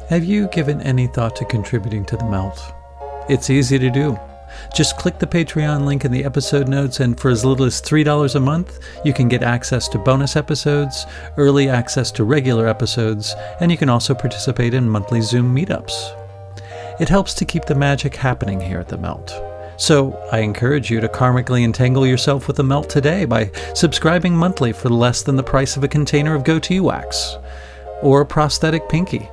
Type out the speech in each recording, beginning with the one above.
Have you given any thought to contributing to the melt? It's easy to do. Just click the Patreon link in the episode notes, and for as little as $3 a month, you can get access to bonus episodes, early access to regular episodes, and you can also participate in monthly Zoom meetups. It helps to keep the magic happening here at the Melt. So I encourage you to karmically entangle yourself with the Melt today by subscribing monthly for less than the price of a container of goatee wax, or a prosthetic pinky,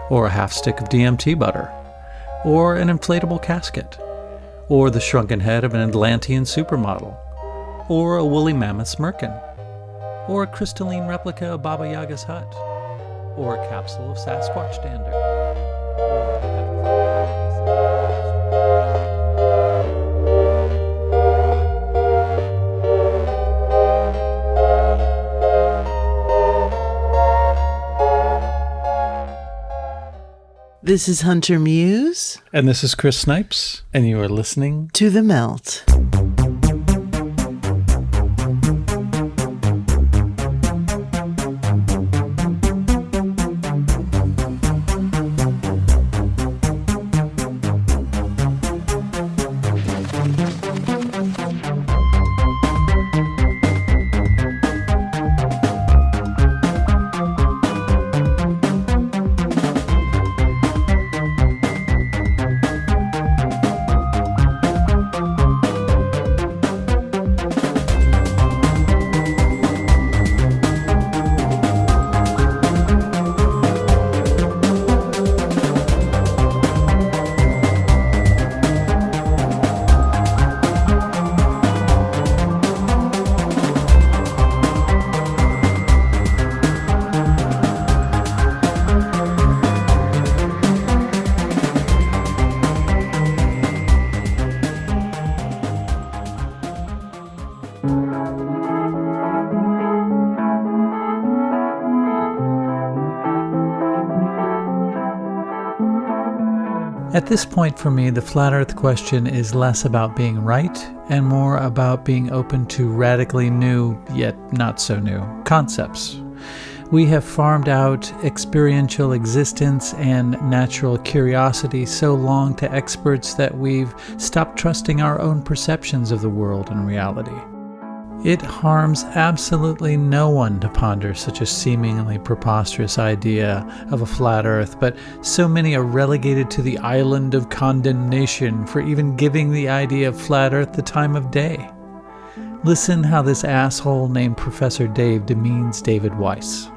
or a half stick of DMT butter, or an inflatable casket, or the shrunken head of an Atlantean supermodel, or a woolly mammoth's merkin, or a crystalline replica of Baba Yaga's hut, or a capsule of Sasquatch dander. This is Hunter Muse. And this is Chris Snipes, and you are listening to The Melt. At this point for me, the flat earth question is less about being right and more about being open to radically new, yet not so new, concepts. We have farmed out experiential existence and natural curiosity so long to experts that we've stopped trusting our own perceptions of the world and reality. It harms absolutely no one to ponder such a seemingly preposterous idea of a flat earth, but so many are relegated to the island of condemnation for even giving the idea of flat earth the time of day. Listen how this asshole named Professor Dave demeans David Weiss.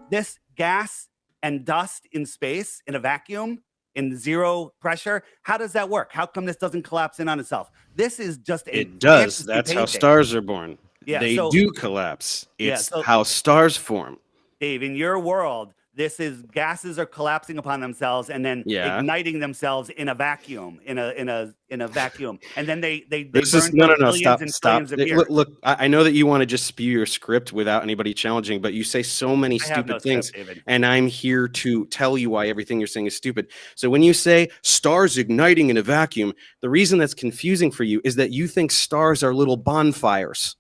This gas and dust in space, in a vacuum, in zero pressure, how does that work? How come this doesn't collapse in on itself? This is just a... It does. That's how stars are born. Yeah, they do collapse. It's how stars form. Dave, in your world, this is gases are collapsing upon themselves and then igniting themselves in a vacuum, in a vacuum, and then they this burn is no stop. Look, I know that you want to just spew your script without anybody challenging, but you say so many stupid things, and I'm here to tell you why everything you're saying is stupid. So when you say stars igniting in a vacuum, the reason that's confusing for you is that you think stars are little bonfires.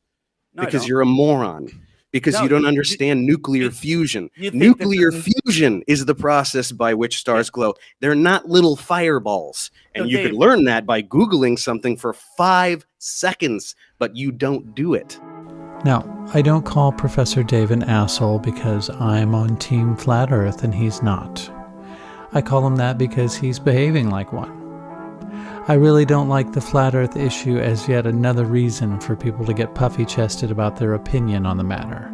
No, because you're a moron. Because you don't understand nuclear fusion. Nuclear fusion is the process by which stars glow. They're not little fireballs. And you could learn that by Googling something for 5 seconds, but you don't do it. Now, I don't call Professor Dave an asshole because I'm on Team Flat Earth and he's not. I call him that because he's behaving like one. I really don't like the flat earth issue as yet another reason for people to get puffy-chested about their opinion on the matter.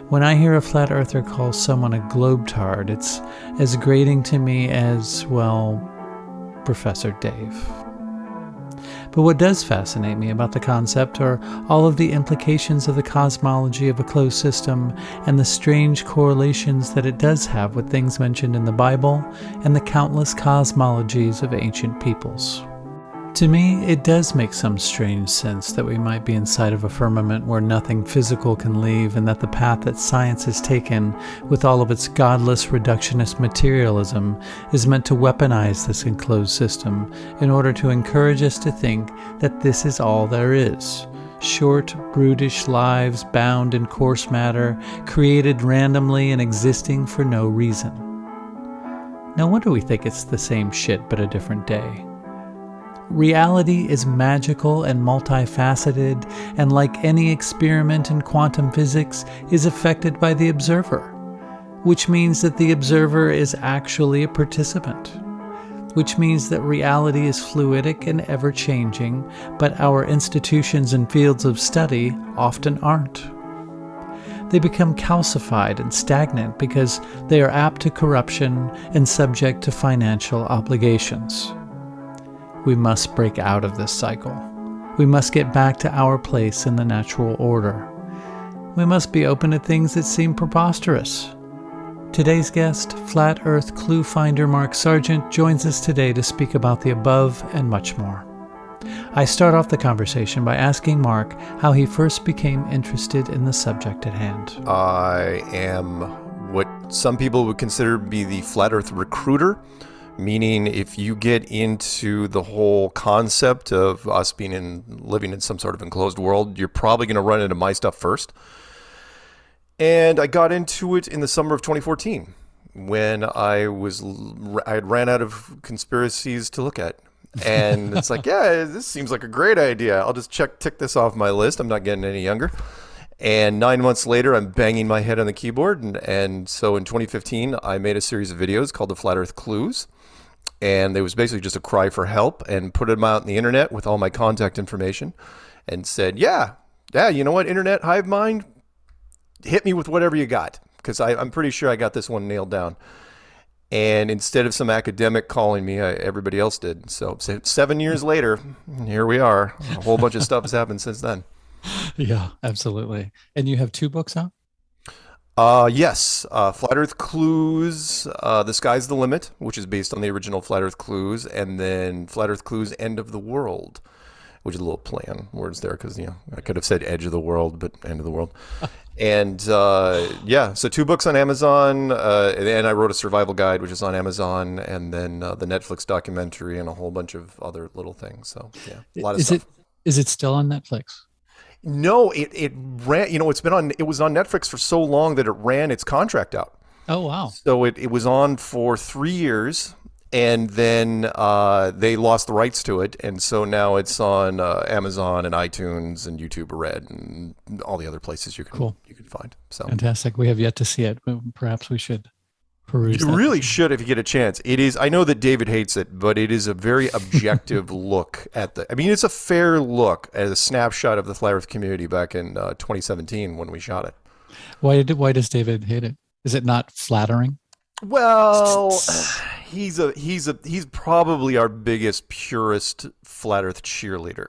When I hear a flat earther call someone a globetard, it's as grating to me as, well, Professor Dave. But what does fascinate me about the concept are all of the implications of the cosmology of a closed system and the strange correlations that it does have with things mentioned in the Bible and the countless cosmologies of ancient peoples. To me, it does make some strange sense that we might be inside of a firmament where nothing physical can leave, and that the path that science has taken, with all of its godless reductionist materialism, is meant to weaponize this enclosed system in order to encourage us to think that this is all there is. Short, brutish lives bound in coarse matter, created randomly and existing for no reason. No wonder we think it's the same shit but a different day. Reality is magical and multifaceted, and like any experiment in quantum physics, is affected by the observer, which means that the observer is actually a participant, which means that reality is fluidic and ever-changing, but our institutions and fields of study often aren't. They become calcified and stagnant because they are apt to corruption and subject to financial obligations. We must break out of this cycle. We must get back to our place in the natural order. We must be open to things that seem preposterous. Today's guest, Flat Earth Clue Finder Mark Sargent, joins us today to speak about the above and much more. I start off the conversation by asking Mark how he first became interested in the subject at hand. I am what some people would consider to be the Flat Earth recruiter, meaning if you get into the whole concept of us living in some sort of enclosed world, you're probably going to run into my stuff first. And I got into it in the summer of 2014 when I had ran out of conspiracies to look at. And it's like, yeah, this seems like a great idea. I'll just tick this off my list. I'm not getting any younger. And 9 months later, I'm banging my head on the keyboard. And so in 2015, I made a series of videos called the Flat Earth Clues. And it was basically just a cry for help, and put them out on the internet with all my contact information and said, yeah, you know what, Internet Hive Mind, hit me with whatever you got, because I'm pretty sure I got this one nailed down. And instead of some academic calling me, everybody else did. So 7 years later, here we are. A whole bunch of stuff has happened since then. Yeah, absolutely. And you have 2 books out? Yes. Flat Earth Clues, The Sky's the Limit, which is based on the original Flat Earth Clues, and then Flat Earth Clues, End of the World, which is a little play on words there because, I could have said Edge of the World, but End of the World. And so 2 books on Amazon, and I wrote a survival guide, which is on Amazon, and then the Netflix documentary and a whole bunch of other little things. So, yeah, a lot of stuff. Is it still on Netflix? No, it ran, it was on Netflix for so long that it ran its contract out. Oh, wow. So it was on for 3 years, and then they lost the rights to it. And so now it's on Amazon and iTunes and YouTube Red and all the other places you can find. So fantastic. We have yet to see it. Perhaps we should peruse. You really should if you get a chance. It is, I know that David hates it, but it is a very objective look at it's a fair look at a snapshot of the Flat Earth community back in 2017 when we shot it. Why does David hate it? Is it not flattering? Well, he's probably our biggest purist Flat Earth cheerleader,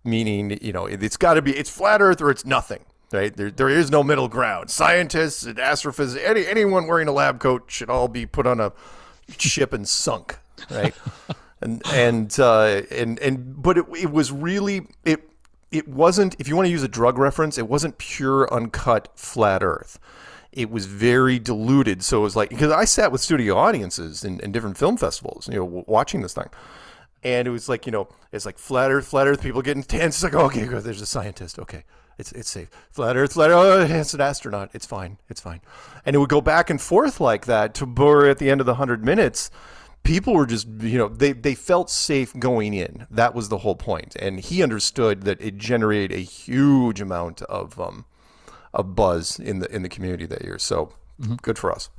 meaning, it's Flat Earth or it's nothing. Right? There is no middle ground. Scientists and astrophysicists, anyone wearing a lab coat should all be put on a ship and sunk, right? but it was really it wasn't, if you want to use a drug reference, it wasn't pure uncut Flat Earth. It was very diluted. So it was like, because I sat with studio audiences in different film festivals, watching this thing. And it was like, it's like flat Earth, people getting tense. It's like, oh, okay, good, there's a scientist. Okay. It's safe. Flat Earth. Oh, it's an astronaut. It's fine. And it would go back and forth like that to where at the end of the 100 minutes, people were just, they felt safe going in. That was the whole point. And he understood that it generated a huge amount of buzz in the community that year. So good for us.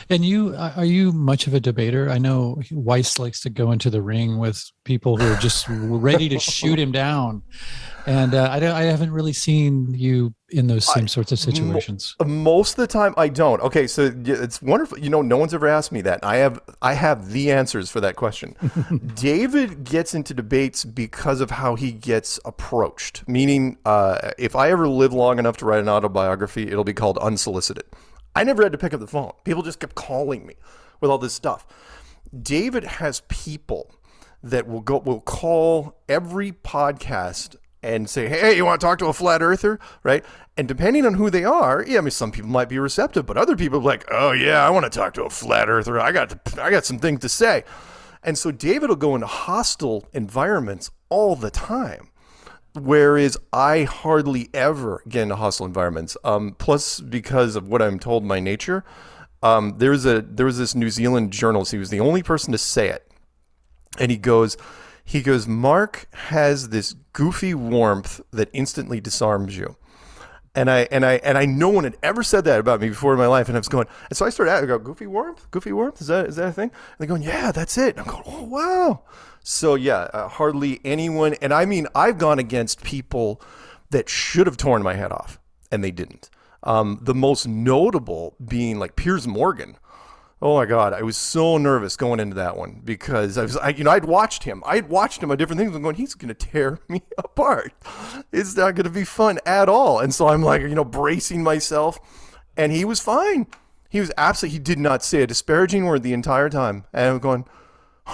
And are you much of a debater? I know Weiss likes to go into the ring with people who are just ready to shoot him down. And I haven't really seen you in those same sorts of situations. Most of the time, I don't. Okay, so it's wonderful. No one's ever asked me that. I have the answers for that question. David gets into debates because of how he gets approached. Meaning, if I ever live long enough to write an autobiography, it'll be called Unsolicited. I never had to pick up the phone. People just kept calling me with all this stuff. David has people that will call every podcast and say, hey, you want to talk to a flat earther, right? And depending on who they are, some people might be receptive, but other people are like, oh yeah, I want to talk to a flat earther. I got some things to say. And so David will go into hostile environments all the time, whereas I hardly ever get into hostile environments. Plus, because of what I'm told my nature, There was this New Zealand journalist. He was the only person to say it, and he goes, Mark has this goofy warmth that instantly disarms you. And I no one had ever said that about me before in my life, and I was going, and so I started out, I go, goofy warmth, is that a thing? And they're going, yeah, that's it. And I'm going, oh wow. So yeah, hardly anyone, and I mean, I've gone against people that should have torn my head off, and they didn't. The most notable being like Piers Morgan. Oh my God, I was so nervous going into that one because I'd watched him on different things. I'm going, he's going to tear me apart. It's not going to be fun at all. And so I'm like, bracing myself, and he was fine. He did not say a disparaging word the entire time. And I'm going,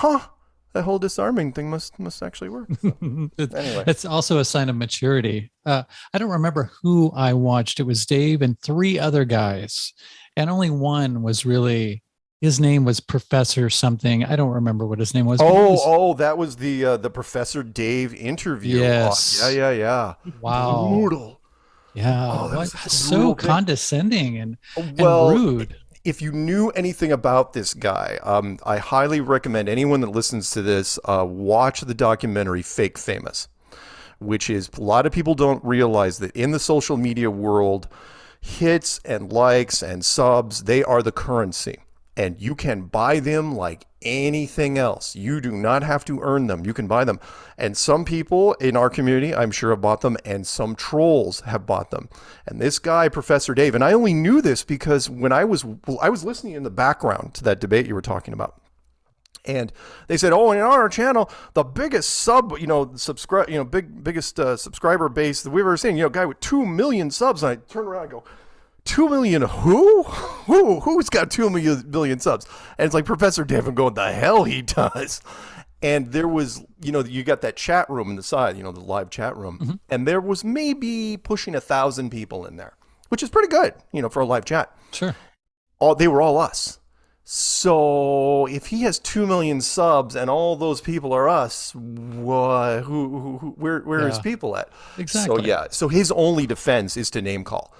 that whole disarming thing must actually work. So, anyway. It's also a sign of maturity. I don't remember who I watched. It was Dave and 3 other guys, and only one was really, his name was Professor something. I don't remember what his name was. That was the Professor Dave interview. Yes. Oh, yeah. Wow. Brutal. Yeah. So condescending and rude. If you knew anything about this guy, I highly recommend anyone that listens to this watch the documentary Fake Famous, which is, a lot of people don't realize that in the social media world, hits and likes and subs, they are the currency. And you can buy them like anything else. You do not have to earn them. You can buy them. And some people in our community, I'm sure, have bought them, and some trolls have bought them. And this guy, Professor Dave, and I only knew this because when I was listening in the background to that debate you were talking about. And they said, in our channel, the biggest biggest subscriber base that we've ever seen, a guy with 2 million subs. And I turn around and go, 2 million who? Who's got 2 million subs? And it's like Professor Dave. I'm going, the hell he does. And there was, you got that chat room in the side, the live chat room. Mm-hmm. And there was maybe pushing 1,000 people in there, which is pretty good, for a live chat. Sure. They were all us. So if he has 2 million subs and all those people are us, where are his people at? Exactly. So his only defense is to name call.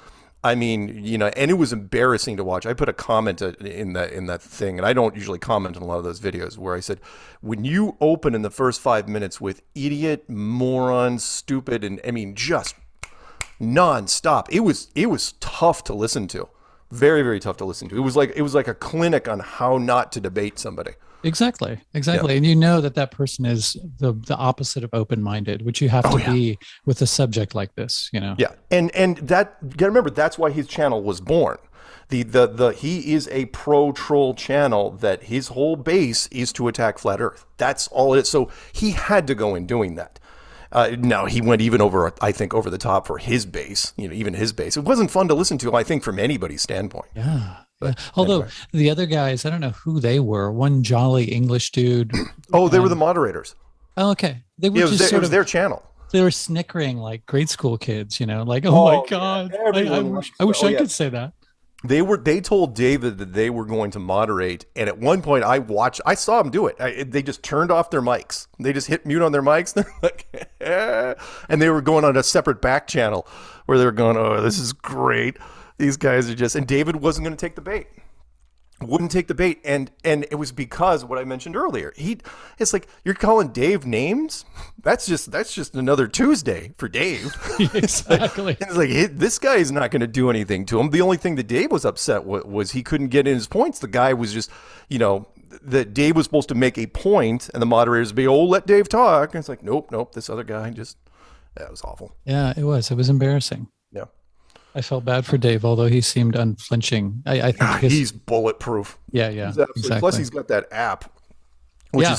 I mean, and it was embarrassing to watch. I put a comment in that thing, and I don't usually comment on a lot of those videos, where I said, when you open in the first 5 minutes with idiot, moron, stupid, and I mean, just nonstop, it was tough to listen to. Very, very tough to listen to. It was like a clinic on how not to debate somebody. Exactly. Yeah. And that person is the opposite of open-minded, which you have to be with a subject like this, Yeah. And that, you gotta remember, that's why his channel was born. He is a pro-troll channel that his whole base is to attack flat Earth. That's all it is. So he had to go in doing that. Now he went even over the top for his base, even his base. It wasn't fun to listen to, I think, from anybody's standpoint. Yeah. Although the other guys, I don't know who they were. One jolly English dude. They were the moderators. Oh, okay. They were it was their channel. They were snickering like grade school kids, like, oh my God. I wish I could say that. They told David that they were going to moderate, and at one point I saw them do it. They just turned off their mics. They just hit mute on their mics. They're like, and they were going on a separate back channel where they were going, oh, this is great. These guys are just, and David wasn't going to take the bait. Wouldn't take the bait, and it was because of what I mentioned earlier. It's like, you're calling Dave names. That's just another Tuesday for Dave. Exactly. It's like this guy is not going to do anything to him. The only thing that Dave was upset with was he couldn't get in his points. The guy was just, that Dave was supposed to make a point, and the moderators would be, let Dave talk. And it's like, nope. This other guy that was awful. Yeah, it was. It was embarrassing. Yeah. I felt bad for Dave, although he seemed unflinching. I think he's bulletproof. Yeah, exactly. Plus, he's got that app, which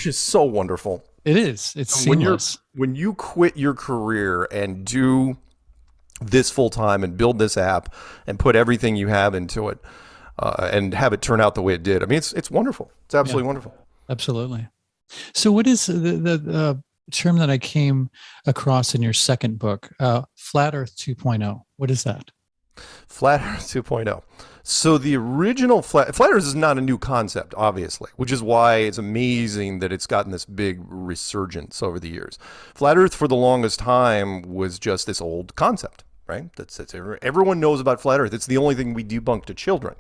is so wonderful. It is. It's seamless. When you quit your career and do this full time and build this app and put everything you have into it, and have it turn out the way it did. I mean, it's wonderful. It's absolutely wonderful. Absolutely. So, what is the term that I came across in your second book, Flat Earth 2.0. What is that? Flat Earth 2.0. So the original Flat Earth is not a new concept, obviously, which is why it's amazing that it's gotten this big resurgence over the years. Flat Earth for the longest time was just this old concept, right? Everyone knows about Flat Earth. It's the only thing we debunk to children.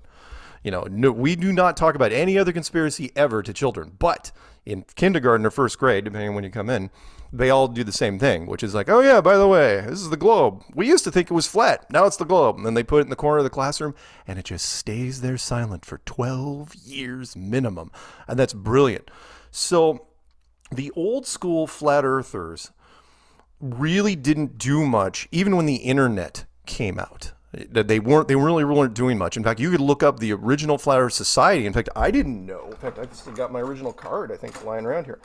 No, we do not talk about any other conspiracy ever to children. But in kindergarten or first grade, depending on when you come in, they all do the same thing, which is like, oh yeah, by the way, this is the globe. We used to think it was flat. Now it's the globe. And then they put it in the corner of the classroom and it just stays there silent for 12 years minimum. And that's brilliant. So the old school flat earthers really didn't do much, even when the internet came out. They really weren't doing much. In fact, you could look up the original Flat Earth Society. In fact, I didn't know. In fact, I've still got my original card, I think, lying around here.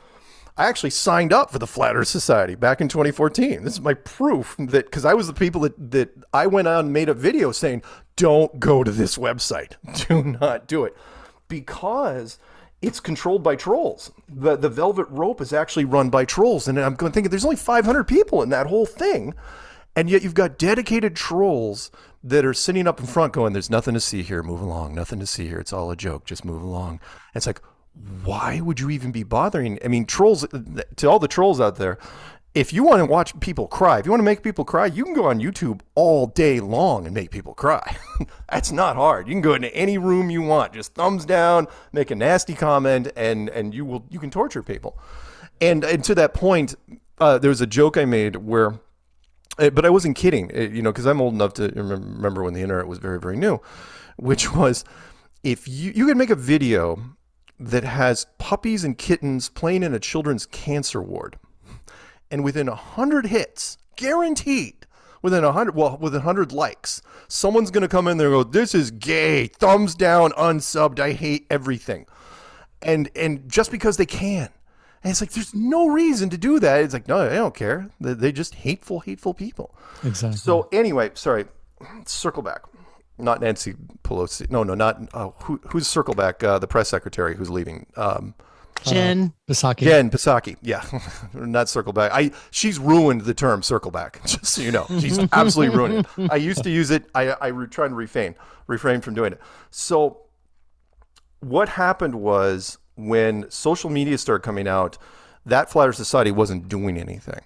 I actually signed up for the Flat Earth Society back in 2014. This is my proof that, because I was the people that I went on and made a video saying, don't go to this website. Do not do it. Because it's controlled by trolls. The Velvet Rope is actually run by trolls. And I'm going thinking there's only 500 people in that whole thing. And yet you've got dedicated trolls that are sitting up in front going, there's nothing to see here. Move along. Nothing to see here. It's all a joke. Just move along. And it's like, why would you even be bothering? I mean, trolls, to all the trolls out there, if you want to watch people cry, if you want to make people cry, you can go on YouTube all day long and make people cry. That's not hard. You can go into any room you want, just thumbs down, make a nasty comment, and you can torture people. And to that point, there was a joke I made where, but I wasn't kidding, because I'm old enough to remember when the internet was very, very new, which was, if you could make a video that has puppies and kittens playing in a children's cancer ward, and within 100 hits, guaranteed, within 100 likes, someone's going to come in there and go, this is gay, thumbs down, unsubbed, I hate everything. And just because they can. And it's like, there's no reason to do that. It's like, no, I don't care. They're just hateful people. Exactly. So anyway, sorry, circle back. Not Nancy Pelosi. No, not, who's circle back? The press secretary who's leaving. Jen Psaki. Jen Psaki. Yeah, not circle back. She's ruined the term circle back, just so you know. She's absolutely ruined it. I used to use it. I try to refrain from doing it. So what happened was, when social media started coming out, that Flat Earth Society wasn't doing anything.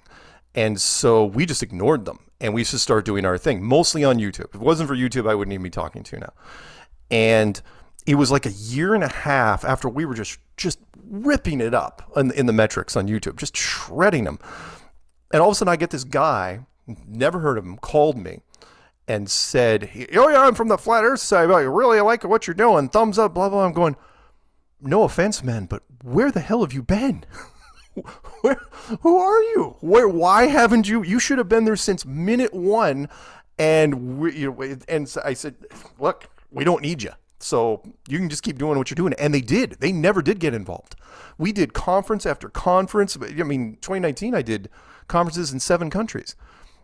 And so we just ignored them. And we just started doing our thing, mostly on YouTube. If it wasn't for YouTube, I wouldn't even be talking to you now. And it was like a year and a half after we were just ripping it up in the metrics on YouTube, just shredding them. And all of a sudden I get this guy, never heard of him, called me and said, oh yeah, I'm from the Flat Earth Society. I really like what you're doing. Thumbs up, blah, blah. I'm going, no offense, man, but where the hell have you been? Who are you? Why haven't you? You should have been there since minute one. And so I said, look, we don't need you. So you can just keep doing what you're doing. And they did. They never did get involved. We did conference after conference. I mean, 2019, I did conferences in 7 countries.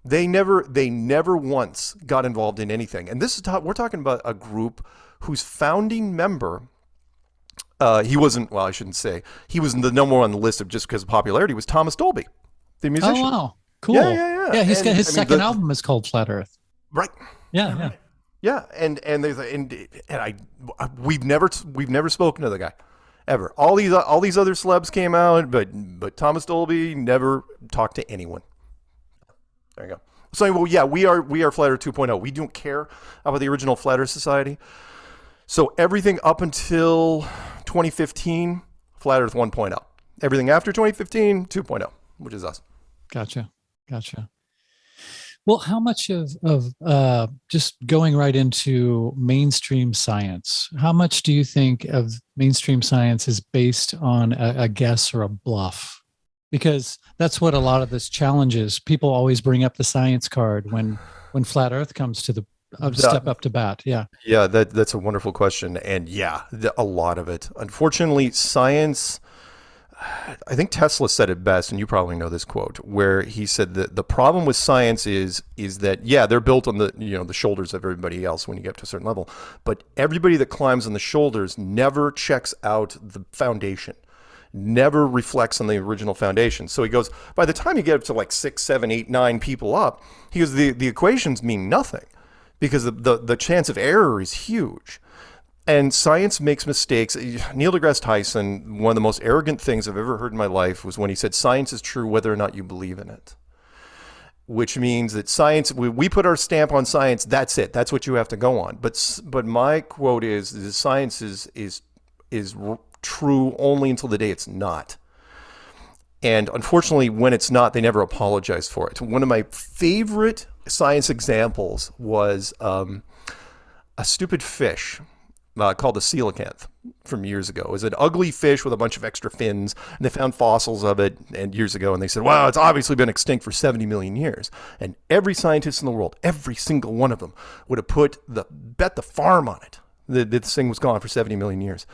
They never once got involved in anything. And this is we're talking about a group whose founding member, he wasn't, well, I shouldn't say, he was the number one on the list of just because of popularity, was Thomas Dolby, the musician. Oh, wow. Cool. Yeah. Yeah, his second album is called Flat Earth. Right. Yeah. Yeah, we've never spoken to the guy, ever. All these other celebs came out, but Thomas Dolby never talked to anyone. There you go. So, well, yeah, we are Flat Earth 2.0. We don't care about the original Flat Earth Society. So everything up until 2015, Flat Earth 1.0. Everything after 2015, 2.0, which is us. Gotcha. Well, how much of just going right into mainstream science, how much do you think of mainstream science is based on a guess or a bluff? Because that's what a lot of this challenges. People always bring up the science card when Flat Earth comes to the step up to bat. Yeah, that's a wonderful question. And yeah, a lot of it. Unfortunately, science, I think Tesla said it best, and you probably know this quote, where he said that the problem with science is that, yeah, they're built on the shoulders of everybody else when you get to a certain level, but everybody that climbs on the shoulders never checks out the foundation, never reflects on the original foundation. So he goes, by the time you get up to like 6, 7, 8, 9 people up, he goes, the equations mean nothing because the chance of error is huge. And science makes mistakes. Neil deGrasse Tyson, one of the most arrogant things I've ever heard in my life was when he said, science is true whether or not you believe in it. which means that science, we put our stamp on science, that's it. That's what you have to go on. But my quote is that science is true only until the day it's not. And unfortunately, when it's not, they never apologize for it. One of my favorite science examples was a stupid fish called a coelacanth from years ago. It was an ugly fish with a bunch of extra fins, and they found fossils of it and years ago, and they said, wow, it's obviously been extinct for 70 million years. And every scientist in the world, every single one of them, would have bet the farm on it that this thing was gone for 70 million years.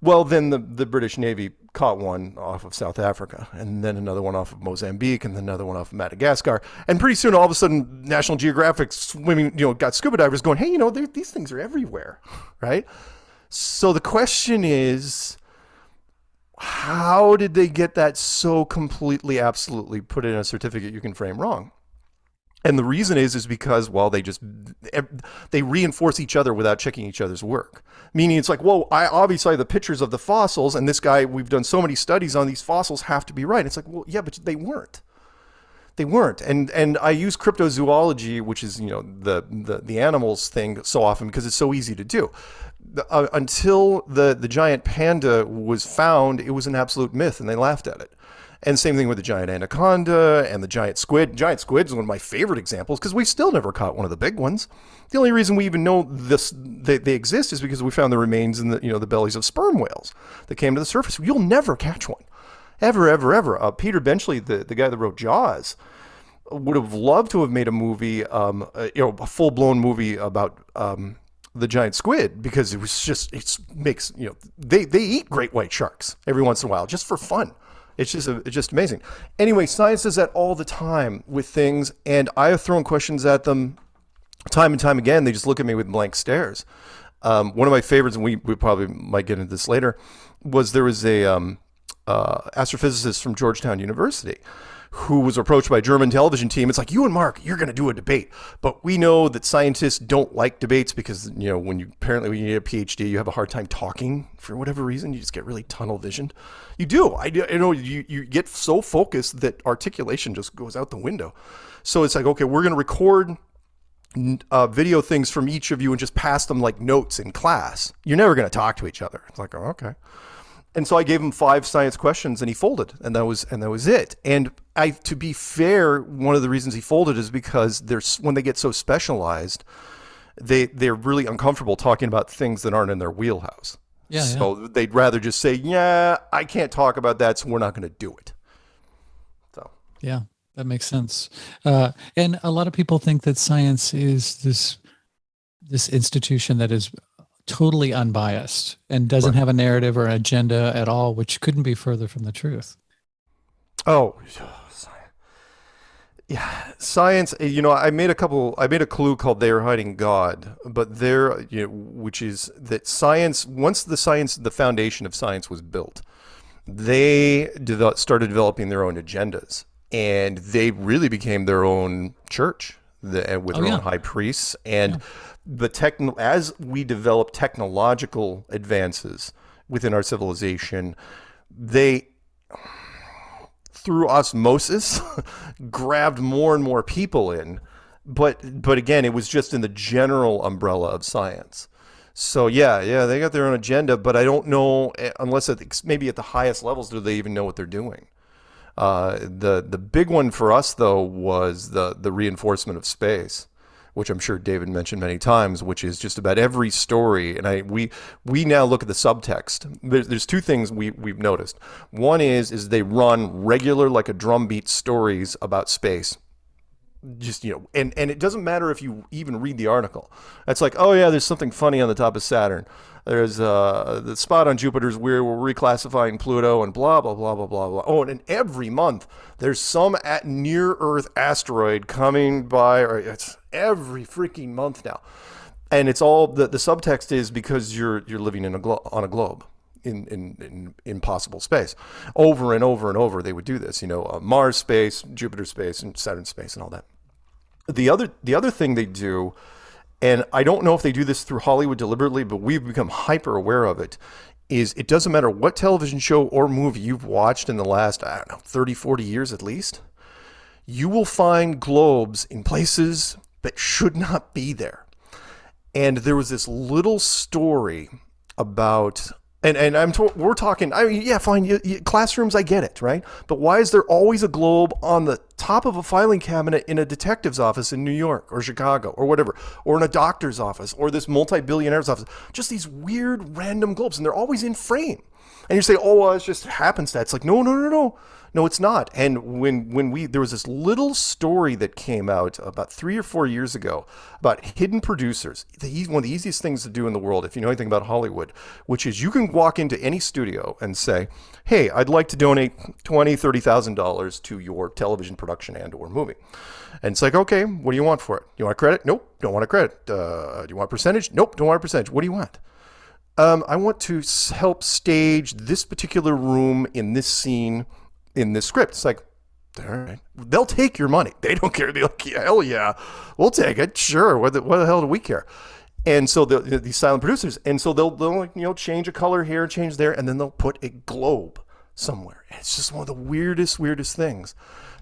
Well, then the British Navy caught one off of South Africa, and then another one off of Mozambique, and then another one off of Madagascar. And pretty soon, all of a sudden, National Geographic swimming, got scuba divers going, hey, these things are everywhere, right? So the question is, how did they get that so completely, absolutely put in a certificate you can frame wrong? And the reason is because, well, they reinforce each other without checking each other's work. Meaning it's like, well, I obviously have the pictures of the fossils, and this guy, we've done so many studies on these fossils, have to be right. It's like, well, yeah, but they weren't. They weren't. And I use cryptozoology, which is, the animals thing so often because it's so easy to do. Until the giant panda was found, it was an absolute myth, and they laughed at it. And same thing with the giant anaconda and the giant squid. Giant squid is one of my favorite examples because we still never caught one of the big ones. The only reason we even know they exist is because we found the remains in the bellies of sperm whales that came to the surface. You'll never catch one, ever, ever, ever. Peter Benchley, the guy that wrote Jaws, would have loved to have made a movie, a full-blown movie about the giant squid, because they eat great white sharks every once in a while just for fun. It's just amazing. Anyway, science does that all the time with things, and I have thrown questions at them time and time again. They just look at me with blank stares. One of my favorites, and we probably might get into this later, was there was a astrophysicist from Georgetown University who was approached by a German television team. It's like, you and Mark, you're going to do a debate. But we know that scientists don't like debates because, when you get a PhD, you have a hard time talking for whatever reason. You just get really tunnel visioned. You do. You get so focused that articulation just goes out the window. So it's like, okay, we're going to record video things from each of you and just pass them like notes in class. You're never going to talk to each other. It's like, oh, okay. And so I gave him 5 science questions, and he folded, and that was it. And to be fair, one of the reasons he folded is because when they get so specialized, they're really uncomfortable talking about things that aren't in their wheelhouse. Yeah. So they'd rather just say, yeah, I can't talk about that, so we're not going to do it. So yeah, that makes sense. And a lot of people think that science is this institution that is totally unbiased and doesn't have a narrative or agenda at all, which couldn't be further from the truth. Oh, yeah, science. I made a clue called "They Are Hiding God," but which is that science. Once the foundation of science was built, they started developing their own agendas, and they really became their own church with their own high priests and. As we develop technological advances within our civilization, they, through osmosis, grabbed more and more people in. But again, it was just in the general umbrella of science. So yeah, they got their own agenda, but I don't know, unless maybe at the highest levels, do they even know what they're doing? The big one for us, though, was the reinforcement of space, which I'm sure David mentioned many times, which is just about every story. And we now look at the subtext. There's 2 things we've noticed. One is they run regular, like a drumbeat, stories about space. Just, and it doesn't matter if you even read the article. It's like, oh yeah, there's something funny on the top of Saturn. There's the spot on Jupiter's weird. We're reclassifying Pluto and blah, blah, blah, blah, blah, blah. Oh, and every month there's some near-Earth asteroid coming by, or it's every freaking month now. And it's all, the subtext is because you're living on a globe in impossible space. Over and over and over they would do this, Mars space, Jupiter space, and Saturn space and all that. The other thing they do, and I don't know if they do this through Hollywood deliberately, but we've become hyper aware of it, is it doesn't matter what television show or movie you've watched in the last, 30, 40 years at least, you will find globes in places that should not be there. And there was this little story about, and we're talking, I mean, yeah, fine, classrooms, I get it, right? But why is there always a globe on the top of a filing cabinet in a detective's office in New York or Chicago or whatever, or in a doctor's office or this multi-billionaire's office? Just these weird random globes, and they're always in frame. And you say, oh, well, it's just happenstance. It's like, no, it's not. And there was this little story that came out about 3 or 4 years ago about hidden producers. One of the easiest things to do in the world, if you know anything about Hollywood, which is you can walk into any studio and say, hey, I'd like to donate $20,000, $30,000 to your television production and or movie. And it's like, okay, what do you want for it? You want a credit? Nope, don't want a credit. Do you want a percentage? Nope, don't want a percentage. What do you want? I want to help stage this particular room in this scene in this script. It's like, all right, they'll take your money. They don't care. They're like, hell yeah, we'll take it. Sure. What the hell do we care? And so these silent producers, and so they'll change a color here, change there, and then they'll put a globe somewhere. And it's just one of the weirdest things.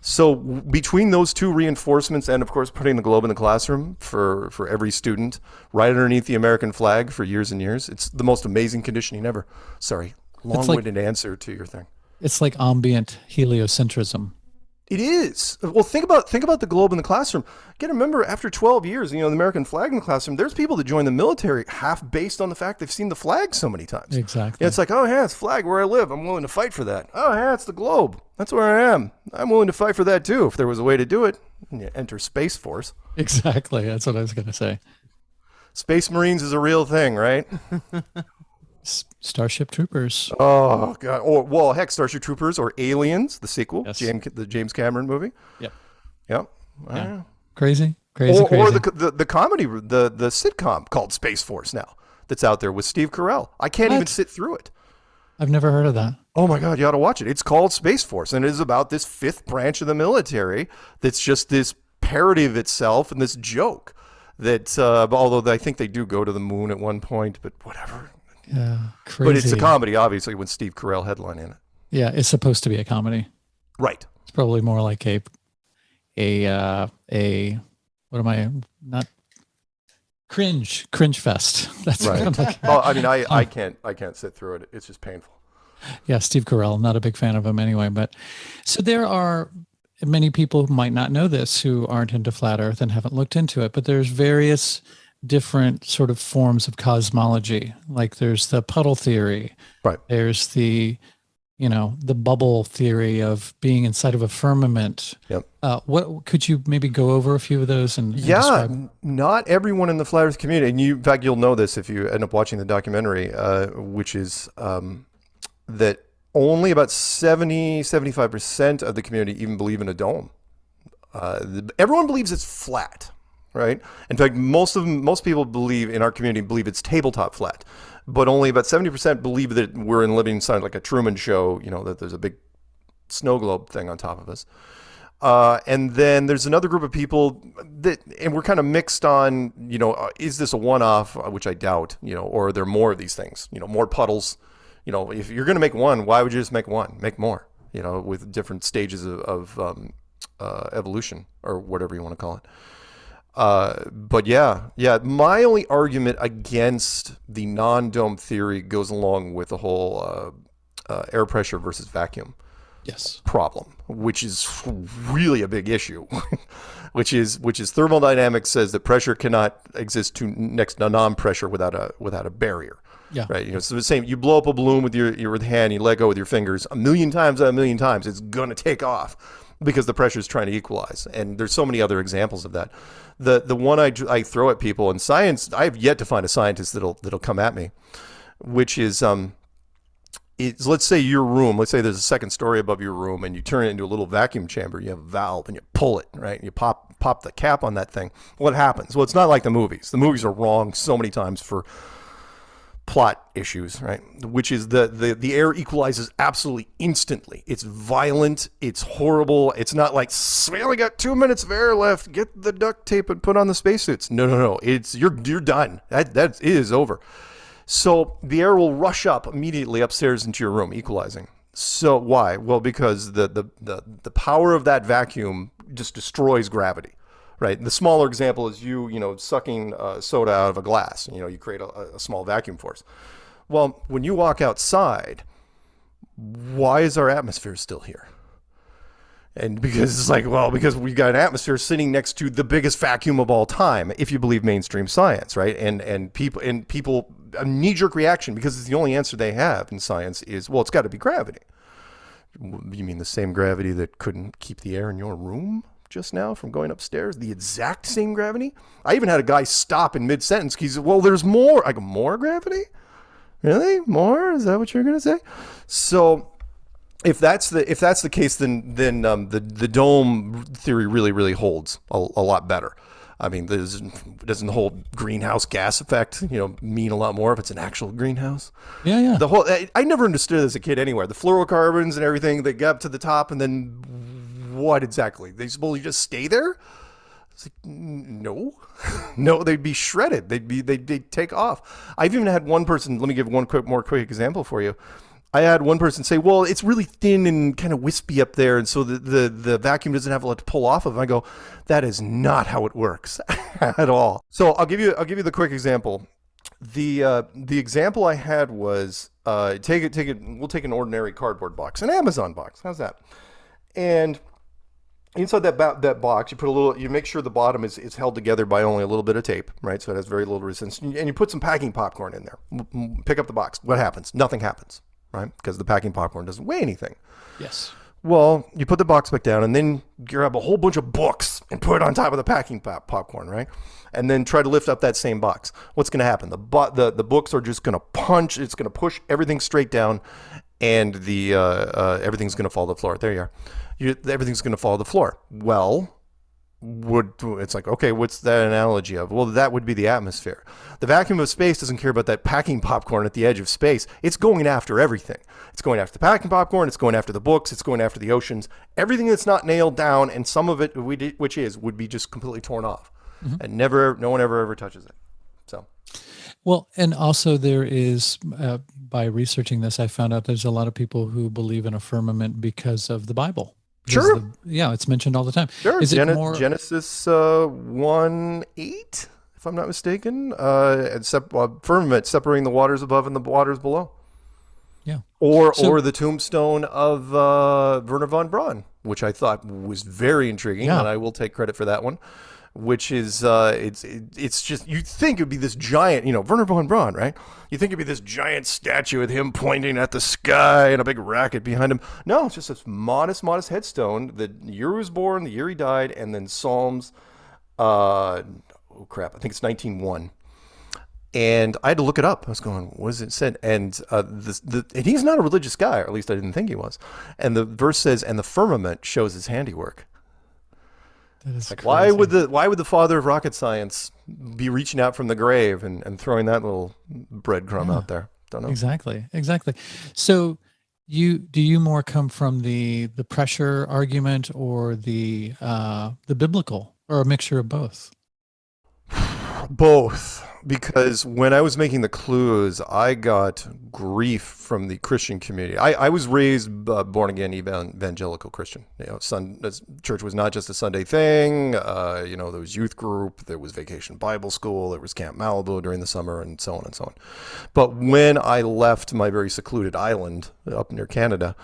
So between those two reinforcements and, of course, putting the globe in the classroom for every student right underneath the American flag for years and years, it's the most amazing conditioning ever. Sorry, long-winded answer to your thing. It's like ambient heliocentrism. It is. Well, think about the globe in the classroom. Again, remember, after 12 years, the American flag in the classroom, there's people that join the military half based on the fact they've seen the flag so many times. Exactly. It's like, oh, yeah, it's flag where I live. I'm willing to fight for that. Oh, yeah, it's the globe. That's where I am. I'm willing to fight for that, too, if there was a way to do it. And you enter Space Force. Exactly. That's what I was going to say. Space Marines is a real thing, right? Starship Troopers. Oh God! Or well, heck, Starship Troopers or Aliens, the sequel, yes. The James Cameron movie. Yep. Yeah. Crazy. Or the comedy, the sitcom called Space Force now that's out there with Steve Carell. I can't even sit through it. I've never heard of that. Oh my God, you ought to watch it. It's called Space Force, and it is about this fifth branch of the military that's just this parody of itself and this joke that, although I think they do go to the moon at one point, but whatever. Yeah, crazy. But it's a comedy, obviously, with Steve Carell headlining it. Yeah, it's supposed to be a comedy. Right. It's probably more like a what am I not cringe fest. That's right. What I'm like. Well, I mean, I can't sit through it. It's just painful. Yeah, Steve Carell, not a big fan of him anyway. But so there are many people who might not know this, who aren't into flat Earth and haven't looked into it. But there's various different sort of forms of cosmology. Like there's the puddle theory. Right. There's the bubble theory of being inside of a firmament. Yep. What could you maybe go over a few of those and describe? Not everyone in the flat Earth community, and in fact, you'll know this if you end up watching the documentary, which is that only about 75% of the community even believe in a dome. Everyone believes it's flat. Right. In fact, most people in our community believe it's tabletop flat, but only about 70% believe that we're living inside like a Truman Show. That there's a big snow globe thing on top of us. And then there's another group of people and we're kind of mixed on. Is this a one-off, which I doubt. Or are there more of these things? More puddles. If you're going to make one, why would you just make one? Make more. With different stages of evolution or whatever you want to call it. But yeah, my only argument against the non-dome theory goes along with the whole air pressure versus vacuum problem, which is really a big issue, which is thermodynamics says that pressure cannot exist next to non-pressure without a barrier. Yeah. Right. So the same, you blow up a balloon with your hand, you let go with your fingers a million times, it's going to take off because the pressure is trying to equalize. And there's so many other examples of that. The one I throw at people in science, I have yet to find a scientist that'll come at me, which is, let's say your room, let's say there's a second story above your room and you turn it into a little vacuum chamber. You have a valve and you pull it, right? You pop the cap on that thing. What happens? Well, it's not like the movies. The movies are wrong so many times for plot issues, right? Which is the air equalizes absolutely instantly. It's violent. It's horrible. It's not like, we only got 2 minutes of air left. Get the duct tape and put on the spacesuits. No. It's you're done. That is over. So the air will rush up immediately upstairs into your room, equalizing. So why? Well, because the power of that vacuum just destroys gravity, right? The smaller example is you sucking soda out of a glass. You create a small vacuum force. Well, when you walk outside, why is our atmosphere still here? And because it's like, well, because we got an atmosphere sitting next to the biggest vacuum of all time, if you believe mainstream science, right? And people a knee-jerk reaction, because it's the only answer they have in science, is, well, it's got to be gravity. You mean the same gravity that couldn't keep the air in your room just now from going upstairs? The exact same gravity? I even had a guy stop in mid-sentence. He said, well, there's more. I go, more gravity? Really? More? Is that what you're going to say? So if that's the case, then the dome theory really holds a lot better. I mean, doesn't the whole greenhouse gas effect, mean a lot more if it's an actual greenhouse? Yeah. I never understood as a kid anywhere. The fluorocarbons and everything, they get up to the top, and then what exactly? They supposedly just stay there? It's like, no, they'd be shredded. They'd take off. I've even had one person. Let me give one more quick example for you. I had one person say, well, it's really thin and kind of wispy up there, and so the vacuum doesn't have a lot to pull off of. And I go, that is not how it works at all. So I'll give you the quick example. The example I had was we'll take an ordinary cardboard box, an Amazon box. How's that? And inside that box, you make sure the bottom is held together by only a little bit of tape, right? So it has very little resistance. And you put some packing popcorn in there. Pick up the box. What happens? Nothing happens. Right? Because the packing popcorn doesn't weigh anything. Yes. Well, you put the box back down, and then you grab a whole bunch of books and put it on top of the packing popcorn, right? And then try to lift up that same box. What's going to happen? The books are just going to punch. It's going to push everything straight down, and everything's going to fall to the floor. There you are. Everything's going to fall to the floor. Well, it's like, okay, what's that analogy of? Well, that would be the atmosphere. The vacuum of space doesn't care about that packing popcorn at the edge of space. It's going after everything. It's going after the packing popcorn. It's going after the books. It's going after the oceans. Everything that's not nailed down, and some of it, would be just completely torn off. Mm-hmm. And no one ever touches it. So. Well, and also there is, by researching this, I found out there's a lot of people who believe in a firmament because of the Bible. Sure. It's mentioned all the time. Sure. Is it more Genesis 1:8, if I'm not mistaken, firmament separating the waters above and the waters below. Yeah. Or the tombstone of Werner von Braun, which I thought was very intriguing, and I will take credit for that one. Which is it's just, you'd think it'd be this giant, Werner von Braun, right? You think it'd be this giant statue with him pointing at the sky and a big racket behind him. No, it's just this modest headstone. The year he was born, the year he died, and then Psalms. I think it's 19:1. And I had to look it up. I was going, what does it say? And and he's not a religious guy, or at least I didn't think he was. And the verse says, and the firmament shows his handiwork. That is like, crazy. why would the father of rocket science be reaching out from the grave and throwing that little breadcrumb out there? Don't know. Exactly. So do you more come from the pressure argument or the biblical, or a mixture of both? Both. Because when I was making the clues, I got grief from the Christian community. I was raised born again evangelical Christian. Church was not just a Sunday thing. There was youth group, there was vacation Bible school, there was Camp Malibu during the summer, and so on and so on. But when I left my very secluded island up near Canada,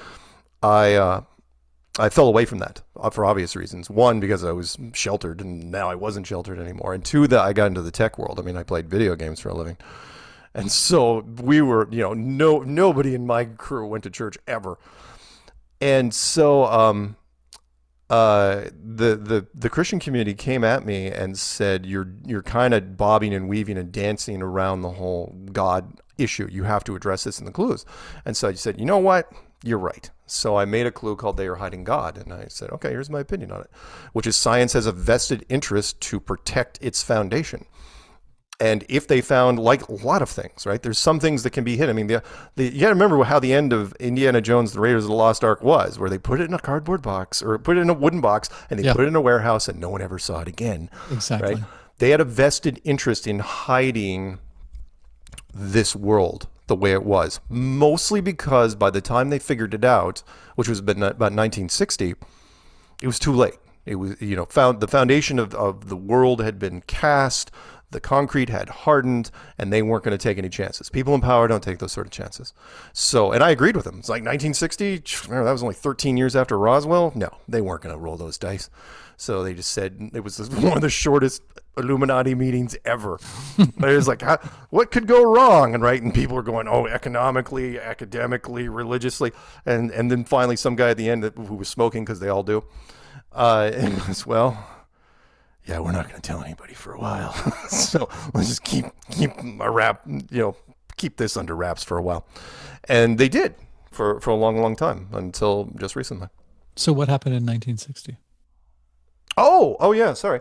I fell away from that for obvious reasons. One, because I was sheltered, and now I wasn't sheltered anymore. And two, that I got into the tech world. I mean, I played video games for a living. And so we were, nobody in my crew went to church ever. And so the Christian community came at me and said, you're kind of bobbing and weaving and dancing around the whole God issue. You have to address this in the clues. And so I said, you know what? You're right. So I made a clue called They Are Hiding God. And I said, okay, here's my opinion on it, which is science has a vested interest to protect its foundation. And if they found, like a lot of things, right, there's some things that can be hidden. I mean, you got to remember how the end of Indiana Jones, the Raiders of the Lost Ark was, where they put it in a cardboard box or put it in a wooden box and they put it in a warehouse and no one ever saw it again. Exactly. Right? They had a vested interest in hiding this world the way it was, mostly because by the time they figured it out, which was about 1960, it was too late. It was, the foundation of the world had been cast, the concrete had hardened, and they weren't going to take any chances. People in power don't take those sort of chances. So, and I agreed with them. It's like 1960, that was only 13 years after Roswell. No, they weren't going to roll those dice. So they just said it was one of the shortest Illuminati meetings ever. It was like, what could go wrong? And people are going, oh, economically, academically, religiously. And then finally some guy at the end who was smoking, because they all do, and was, well, yeah, we're not going to tell anybody for a while. So let's just keep this under wraps for a while. And they did for a long, long time until just recently. So what happened in 1960? Oh yeah, sorry.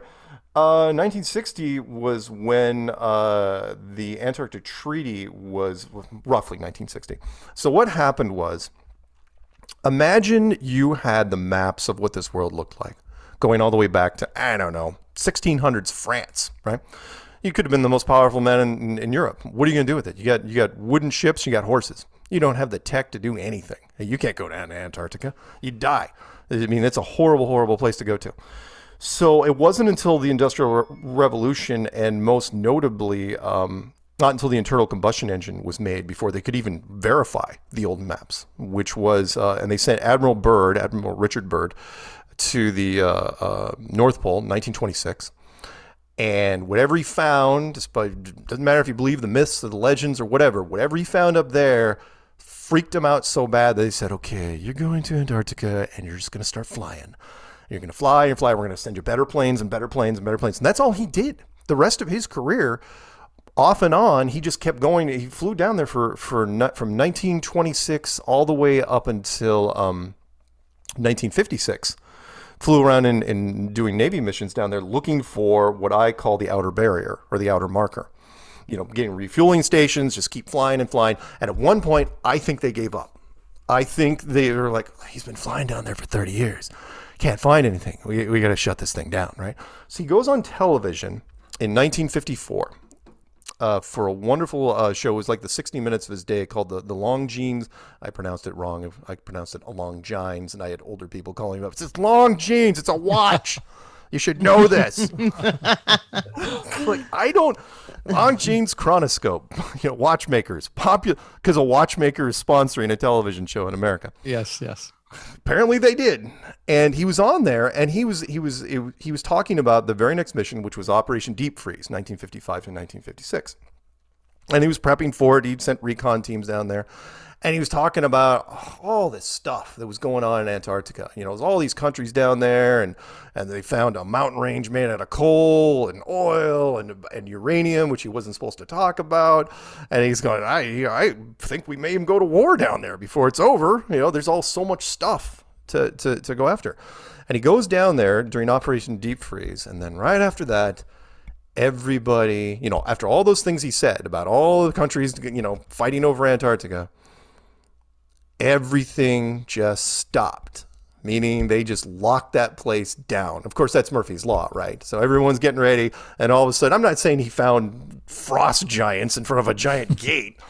1960 was when the Antarctic Treaty was roughly 1960. So what happened was, imagine you had the maps of what this world looked like, going all the way back to, 1600s France, right? You could have been the most powerful man in Europe. What are you going to do with it? You got wooden ships, you got horses. You don't have the tech to do anything. You can't go down to Antarctica. You die. I mean, it's a horrible, horrible place to go to. So it wasn't until the Industrial Revolution, and most notably, not until the internal combustion engine was made, before they could even verify the old maps, which was, and they sent Admiral Richard Byrd, to the North Pole in 1926. And whatever he found, doesn't matter if you believe the myths or the legends or whatever he found up there freaked him out so bad that they said, okay, you're going to Antarctica and you're just going to start flying. You're going to fly and fly. We're going to send you better planes and better planes and better planes. And that's all he did. The rest of his career, off and on, he just kept going. He flew down there from 1926 all the way up until 1956. Flew around in doing Navy missions down there, looking for what I call the outer barrier or the outer marker. Getting refueling stations, just keep flying and flying. And at one point, I think they gave up. I think they were like, he's been flying down there for 30 years. Can't find anything. We got to shut this thing down, right? So he goes on television in 1954 for a wonderful show. It was like the 60 Minutes of his day, called the Long Jeans. I pronounced it wrong. I pronounced it Long Jeans, and I had older people calling me up. It's Long Jeans. It's a watch. You should know this. Long Jeans Chronoscope, watchmakers, popular, because a watchmaker is sponsoring a television show in America. Yes. Apparently they did. And he was on there, and he was talking about the very next mission, which was Operation Deep Freeze, 1955 to 1956. And he was prepping for it. He'd sent recon teams down there. And he was talking about all this stuff that was going on in Antarctica. It was all these countries down there, and they found a mountain range made out of coal and oil and uranium, which he wasn't supposed to talk about. And he's going, I think we may even go to war down there before it's over. There's all so much stuff to go after. And he goes down there during Operation Deep Freeze, and then right after that, everybody, after all those things he said about all the countries, fighting over Antarctica, everything just stopped, meaning they just locked that place down. Of course, that's Murphy's Law, right? So everyone's getting ready, and all of a sudden, I'm not saying he found frost giants in front of a giant gate,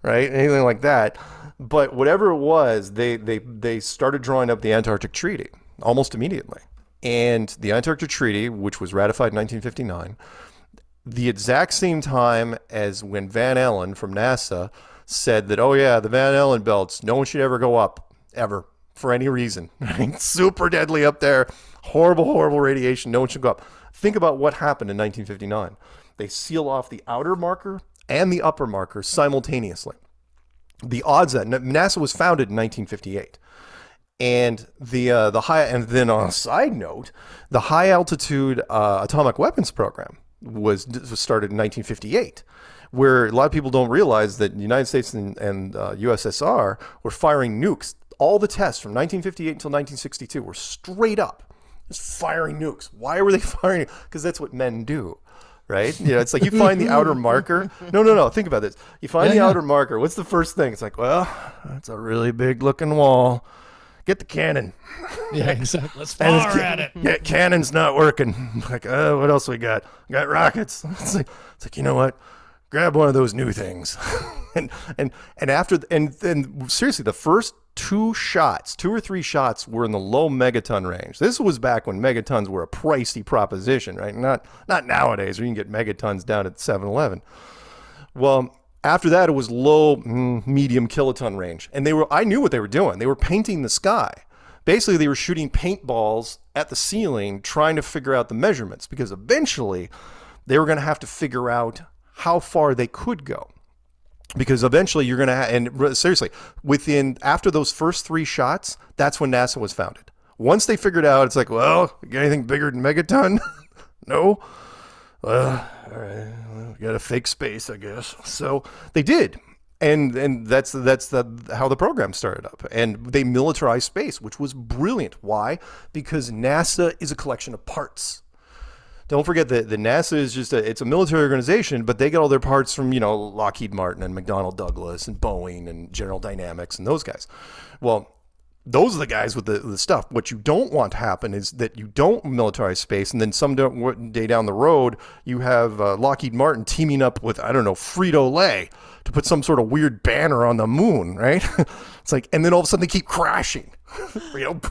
right? Anything like that. But whatever it was, they started drawing up the Antarctic Treaty almost immediately. And the Antarctic Treaty, which was ratified in 1959, the exact same time as when Van Allen from NASA said that, oh yeah, the Van Allen belts, no one should ever go up, ever, for any reason. Right? Super deadly up there, horrible, horrible radiation, no one should go up. Think about what happened in 1959. They seal off the outer marker and the upper marker simultaneously. The odds that NASA was founded in 1958. And the high, and then on a side note, the high altitude atomic weapons program was started in 1958. Where a lot of people don't realize that the United States and USSR were firing nukes. All the tests from 1958 until 1962 were straight up just firing nukes. Why were they firing? Because that's what men do, right? It's like you find the outer marker. No. Think about this. You find the outer marker. What's the first thing? It's like, well, that's a really big looking wall. Get the cannon. Yeah, exactly. Let's fire at it. Yeah, cannon's not working. Like, what else we got? We got rockets. It's like, you know what? grab one of those new things. and seriously, the first 2 or 3 shots were in the low megaton range. This was back when megatons were a pricey proposition, right? Not nowadays where you can get megatons down at 7-Eleven. Well, after that, it was low, medium kiloton range. And I knew what they were doing. They were painting the sky. Basically, they were shooting paintballs at the ceiling, trying to figure out the measurements, because eventually they were going to have to figure out how far they could go. Because eventually you're going to, and seriously, after those first 3 shots, that's when NASA was founded. Once they figured out, it's like, well, you got anything bigger than megaton? No? Well, all right, we got a fake space, I guess. So they did. And that's how the program started up. And they militarized space, which was brilliant. Why? Because NASA is a collection of parts. Don't forget that the NASA is it's a military organization, but they get all their parts from, Lockheed Martin and McDonnell Douglas and Boeing and General Dynamics and those guys. Well, those are the guys with the stuff. What you don't want to happen is that you don't militarize space, and then some day down the road, you have Lockheed Martin teaming up with, I don't know, Frito-Lay to put some sort of weird banner on the moon, right? It's like, and then all of a sudden they keep crashing. And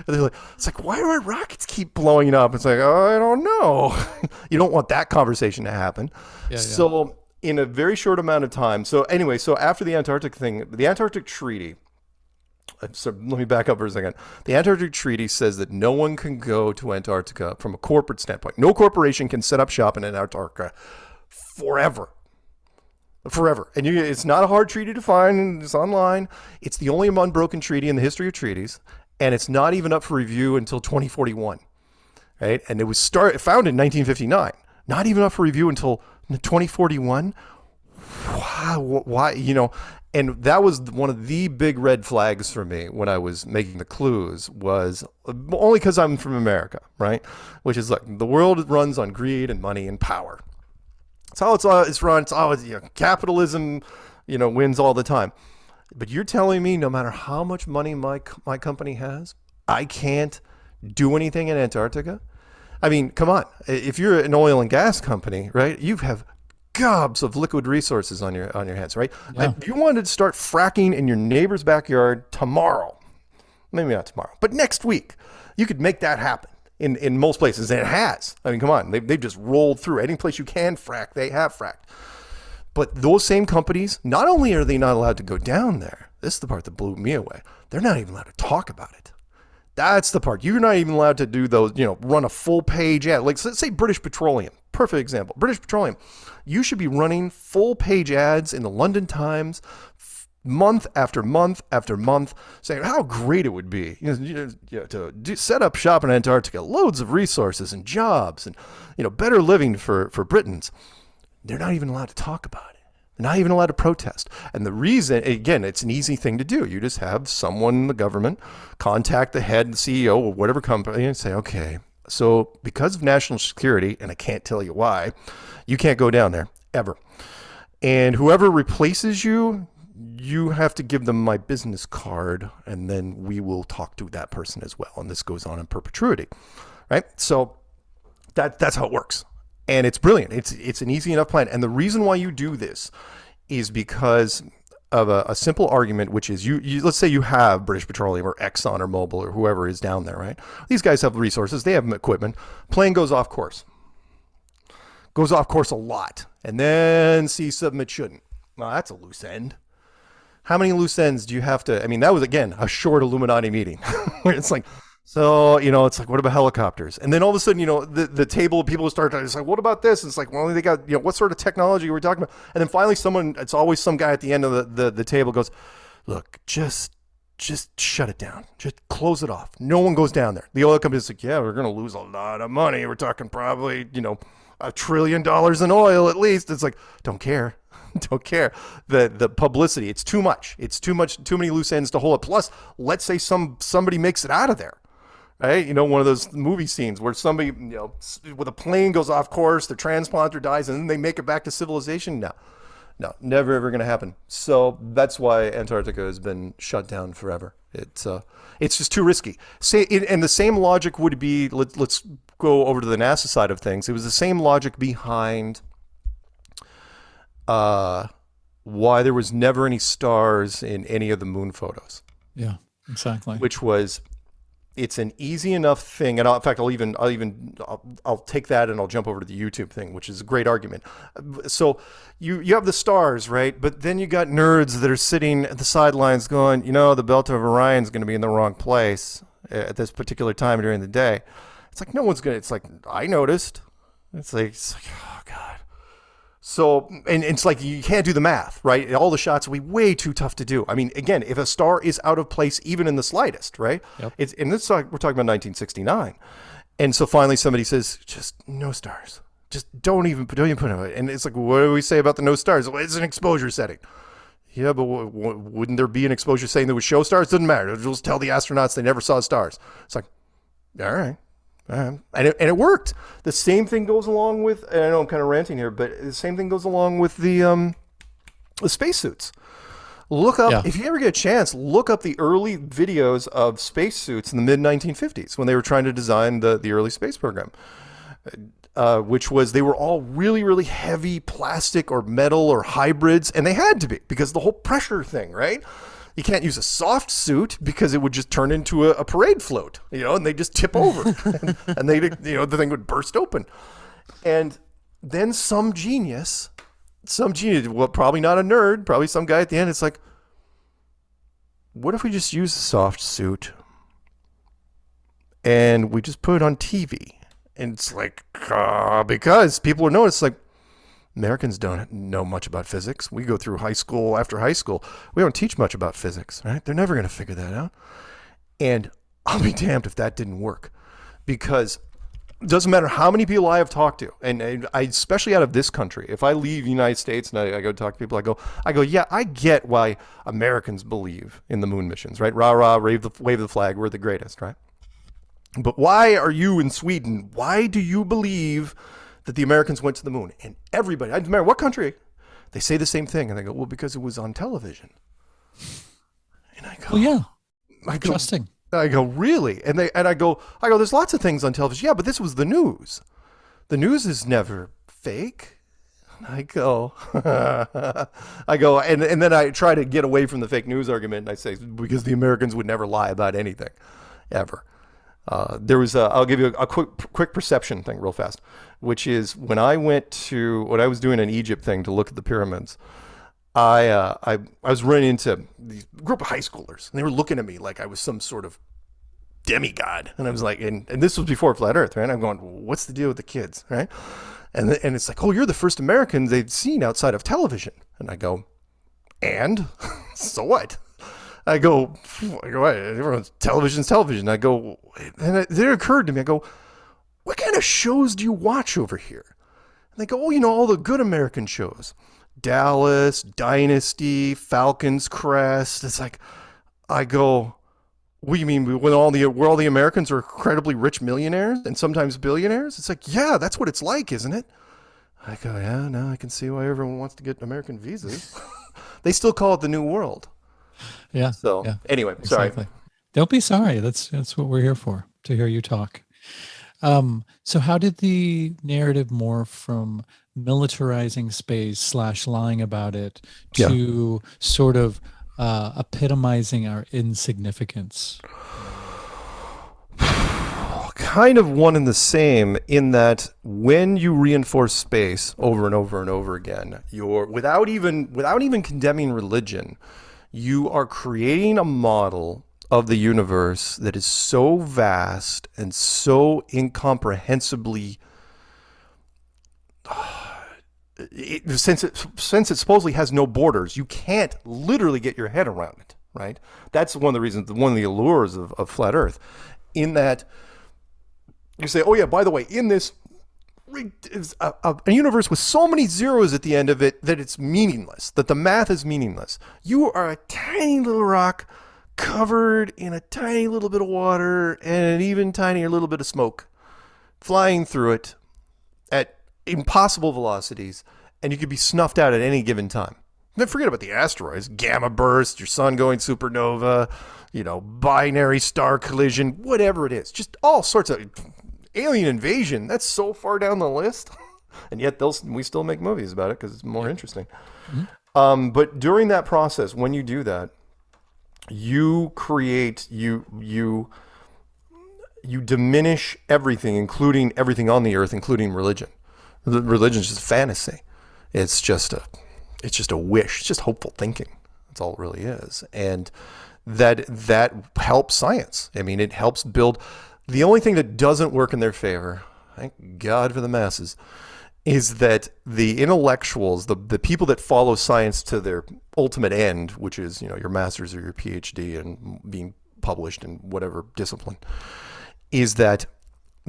they're like, it's like, why do our rockets keep blowing up? It's like, oh, I don't know. You don't want that conversation to happen. Yeah. So in a very short amount of time. So anyway, so after the Antarctic thing, the Antarctic Treaty. So let me back up for a second. The Antarctic Treaty says that no one can go to Antarctica from a corporate standpoint. No corporation can set up shop in Antarctica forever. And it's not a hard treaty to find. It's online. It's the only unbroken treaty in the history of treaties, and it's not even up for review until 2041, right? And it was founded in 1959. Not even up for review until 2041. Wow, why? And that was one of the big red flags for me when I was making the clues, was only because I'm from America, right? Which is like, the world runs on greed and money and power. It's how it's run. It's always, capitalism, wins all the time. But you're telling me no matter how much money my company has, I can't do anything in Antarctica? I mean, come on. If you're an oil and gas company, right, you have gobs of liquid resources on your hands, right? Yeah. If you wanted to start fracking in your neighbor's backyard tomorrow, maybe not tomorrow, but next week, you could make that happen in most places, and it has. I mean, come on, they've just rolled through. Any place you can frack, they have fracked. But those same companies, not only are they not allowed to go down there, this is the part that blew me away, they're not even allowed to talk about it. That's the part. You're not even allowed to do those, run a full page ad. Like, let's say British Petroleum. Perfect example. British Petroleum. You should be running full page ads in the London Times month after month after month, saying how great it would be to set up shop in Antarctica, loads of resources and jobs and better living for Britons. They're not even allowed to talk about it. They're not even allowed to protest. And the reason, again, it's an easy thing to do. You just have someone in the government contact the head, the CEO of whatever company, and say, okay, so because of national security, and I can't tell you why, you can't go down there ever. And whoever replaces you, you have to give them my business card, and then we will talk to that person as well. And this goes on in perpetuity, right? So that's how it works. And it's brilliant. It's an easy enough plan. And the reason why you do this is because of a simple argument, which is you let's say you have British Petroleum or Exxon or Mobil or whoever is down there, right? These guys have resources. They have equipment. Plane goes off course. Goes off course a lot. And then sees something it shouldn't. Well, that's a loose end. How many loose ends do you have to? I mean, that was, again, a short Illuminati meeting. Where it's like, so, it's like, what about helicopters? And then all of a sudden, the table of people start, it's like, what about this? And it's like, well, they got, what sort of technology are we talking about? And then finally it's always some guy at the end of the table goes, look, just shut it down. Just close it off. No one goes down there. The oil company's like, yeah, we're going to lose a lot of money. We're talking probably, $1 trillion in oil at least. It's like, don't care. Don't care. The publicity, it's too much. It's too many loose ends to hold it. Plus, let's say somebody makes it out of there. Right? One of those movie scenes where somebody, with a plane goes off course, their transponder dies, and then they make it back to civilization. No, never ever going to happen. So that's why Antarctica has been shut down forever. It's just too risky. And the same logic would be, let's go over to the NASA side of things. It was the same logic behind why there was never any stars in any of the moon photos. Yeah, exactly. Which was, it's an easy enough thing, and in fact, I'll take that and I'll jump over to the YouTube thing, which is a great argument. So you have the stars, right? But then you got nerds that are sitting at the sidelines going, the belt of Orion is going to be in the wrong place at this particular time during the day. It's like, no one's going to, it's like, I noticed. It's like, oh God. So, and it's like, you can't do the math, right? All the shots will be way too tough to do. I mean, again, if a star is out of place, even in the slightest, right? Yep. We're talking about 1969. And so finally somebody says, just no stars. Just don't even put it. And it's like, what do we say about the no stars? Well, it's an exposure setting. Yeah, but wouldn't there be an exposure setting that would show stars? Doesn't matter. It'll just tell the astronauts they never saw stars. It's like, all right. And it worked. The same thing goes along with, and I know I'm kind of ranting here, but the same thing goes along with the spacesuits. Look up, if you ever get a chance, look up the early videos of spacesuits in the mid-1950s when they were trying to design the early space program, which was, they were all really, really heavy plastic or metal or hybrids, and they had to be because the whole pressure thing, right? You can't use a soft suit because it would just turn into a parade float, and they just tip over and they, the thing would burst open. And then some genius, well, probably not a nerd, probably some guy at the end, it's like, what if we just use a soft suit and we just put it on TV? And it's like, because people would notice, like, Americans don't know much about physics. We go through high school after high school. We don't teach much about physics, right? They're never going to figure that out. And I'll be damned if that didn't work, because it doesn't matter how many people I have talked to, and I, especially out of this country, if I leave the United States and I go talk to people, I go, yeah, I get why Americans believe in the moon missions, right? Rah, rah, wave the flag. We're the greatest, right? But why are you in Sweden? Why do you believe that the Americans went to the moon? And everybody, I don't matter what country, they say the same thing. And they go, well, because it was on television. And I go, well, yeah, interesting. I go, really? And I go, there's lots of things on television. Yeah, but this was the news. The news is never fake. I go, and then I try to get away from the fake news argument. And I say, because the Americans would never lie about anything, ever. I'll give you a quick perception thing real fast, which is when I was doing an Egypt thing to look at the pyramids, I was running into these group of high schoolers, and they were looking at me like I was some sort of demigod. And I was like, and this was before Flat Earth, right? And I'm going, what's the deal with the kids, right? And it's like, oh, you're the first Americans they'd seen outside of television. And I go, and? So what? I go, everyone's television's television. I go, and it occurred to me, I go, what kind of shows do you watch over here? And they go, oh, all the good American shows. Dallas, Dynasty, Falcon's Crest. It's like, I go, what do you mean where all the Americans are incredibly rich millionaires and sometimes billionaires? It's like, yeah, that's what it's like, isn't it? I go, yeah, now I can see why everyone wants to get American visas. They still call it the New World. Yeah. So anyway, exactly. Sorry. Don't be sorry. That's what we're here for, to hear you talk. So how did the narrative morph from militarizing space / lying about it to sort of epitomizing our insignificance? Kind of one and the same, in that when you reinforce space over and over and over again, you're without even condemning religion, you are creating a model of the universe that is so vast and so incomprehensibly, since it supposedly has no borders, you can't literally get your head around it, right? That's one of the reasons, one of the allures of Flat Earth, in that you say, oh yeah, by the way, in this a universe with so many zeros at the end of it that it's meaningless, that the math is meaningless. You are a tiny little rock covered in a tiny little bit of water and an even tinier little bit of smoke flying through it at impossible velocities, and you could be snuffed out at any given time. Then forget about the asteroids, gamma burst, your sun going supernova, binary star collision, whatever it is. Just all sorts of alien invasion. That's so far down the list. And yet we still make movies about it because it's more interesting. But during that process, when you do that, you create, you diminish everything, including everything on the earth, including religion. Religion is just fantasy. It's just a wish. It's just hopeful thinking. That's all it really is. And that helps science. I mean, it helps build. The only thing that doesn't work in their favor, thank God for the masses, is that the intellectuals, the people that follow science to their ultimate end, which is, your master's or your PhD and being published in whatever discipline, is that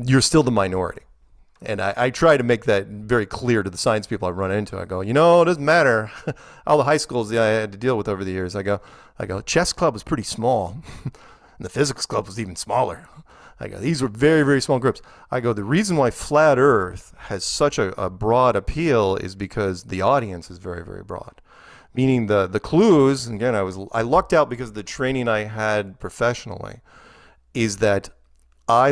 you're still the minority. And I try to make that very clear to the science people I run into. I go, it doesn't matter. All the high schools I had to deal with over the years, I go, chess club was pretty small. And the physics club was even smaller. I go, these were very, very small groups. I go, the reason why flat Earth has such a broad appeal is because the audience is very, very broad. Meaning the clues, again, I lucked out because of the training I had professionally, is that I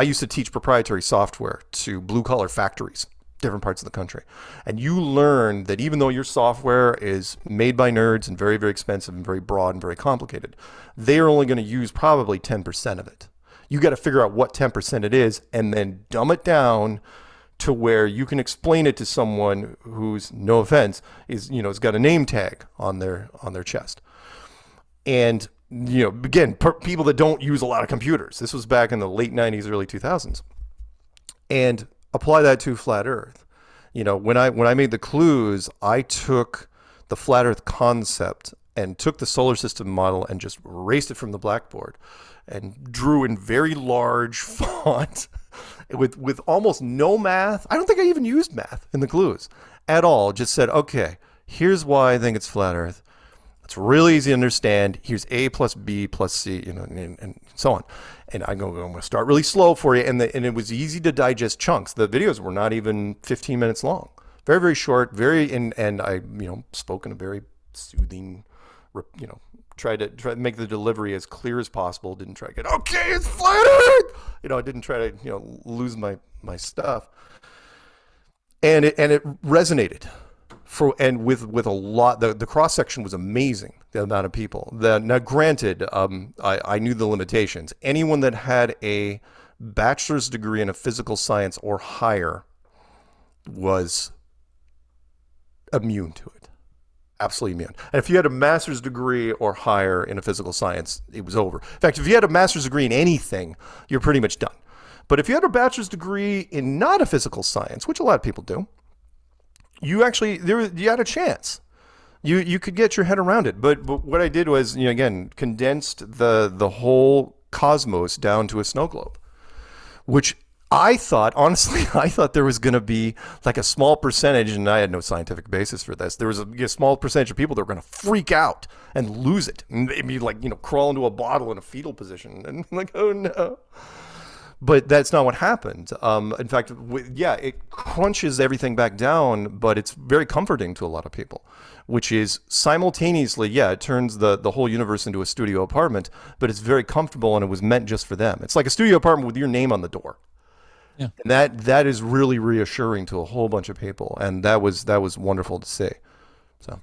used to teach proprietary software to blue-collar factories, different parts of the country. And you learn that even though your software is made by nerds and very, very expensive and very broad and very complicated, they're only going to use probably 10% of it. You got to figure out what 10% it is and then dumb it down to where you can explain it to someone who's, no offense, has got a name tag on their chest. And again, people that don't use a lot of computers. This was back in the late 90s, early 2000s. And apply that to flat Earth. When I made the clues, I took the flat Earth concept and took the solar system model and just erased it from the blackboard and drew in very large font with almost no math. I don't think I even used math in the clues at all. Just said, okay, here's why I think it's flat Earth. It's really easy to understand. Here's A plus B plus C, and so on. And I'm going to start really slow for you. And it was easy to digest chunks. The videos were not even 15 minutes long. Very, very short. And I, spoke in a very soothing, tried to make the delivery as clear as possible. Didn't try to get, okay, it's flat Earth. I didn't try to, lose my stuff. And it resonated. With a lot, the cross section was amazing. The amount of people. Now, granted, I knew the limitations. Anyone that had a bachelor's degree in a physical science or higher was immune to it. Absolutely immune. And if you had a master's degree or higher in a physical science, it was over. In fact, if you had a master's degree in anything, you're pretty much done. But if you had a bachelor's degree in not a physical science, which a lot of people do, you had a chance. You could get your head around it. But what I did was, again, condensed the whole cosmos down to a snow globe, which I thought there was going to be like a small percentage, and I had no scientific basis for this. There was a small percentage of people that were going to freak out and lose it, and maybe crawl into a bottle in a fetal position, and oh no. But that's not what happened. In fact, it crunches everything back down, but it's very comforting to a lot of people, which is simultaneously, it turns the whole universe into a studio apartment, but it's very comfortable and it was meant just for them. It's like a studio apartment with your name on the door. Yeah. And that is really reassuring to a whole bunch of people. And that was wonderful to see. So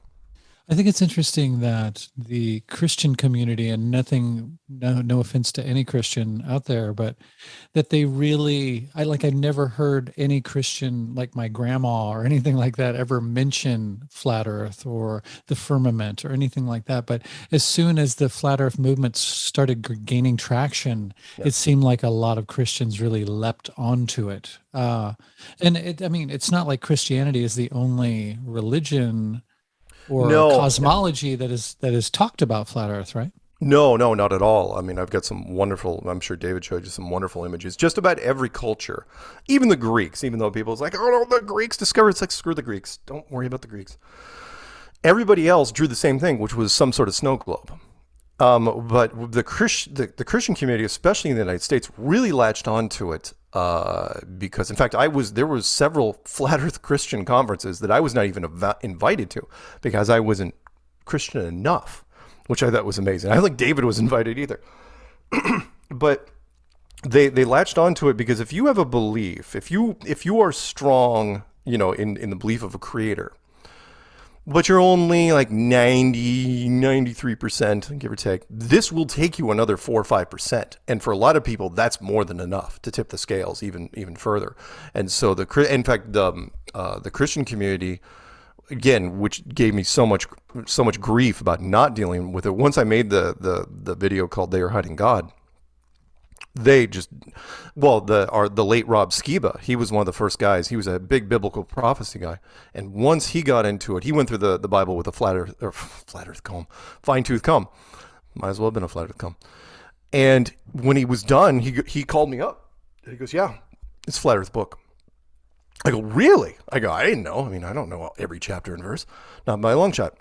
I think it's interesting that the Christian community, and no offense to any Christian out there, but that they really, I've never heard any Christian, like my grandma or anything like that, ever mention flat Earth or the firmament or anything like that. But as soon as the flat Earth movement started gaining traction, it seemed like a lot of Christians really leapt onto it. And it's not like Christianity is the only religion or cosmology that is talked about flat Earth, right? No, not at all. I've got some wonderful, I'm sure David showed you some wonderful images. Just about every culture, even the Greeks, even though people's like, oh no, the Greeks discovered, it's like, screw the Greeks. Don't worry about the Greeks. Everybody else drew the same thing, which was some sort of snow globe. But the Christian community, especially in the United States, really latched onto it. Because in fact, there was several flat Earth Christian conferences that I was not even invited to because I wasn't Christian enough, which I thought was amazing. I don't think David was invited either. But they latched onto it because if you have a belief, if you are strong, in the belief of a creator, but you're only like 93%, give or take, this will take you another 4 or 5%. And for a lot of people, that's more than enough to tip the scales even further. And so the Christian community, again, which gave me so much grief about not dealing with it. Once I made the video called "They Are Hiding God," they just, the late Rob Skiba, he was one of the first guys. He was a big biblical prophecy guy, and once he got into it, he went through the Bible with a flat earth comb, fine tooth comb. Might as well have been a flat earth comb. And when he was done, he called me up. He goes, "Yeah, it's a flat earth book." I go, "Really?" I go, "I didn't know. I mean, I don't know every chapter and verse, not by a long shot."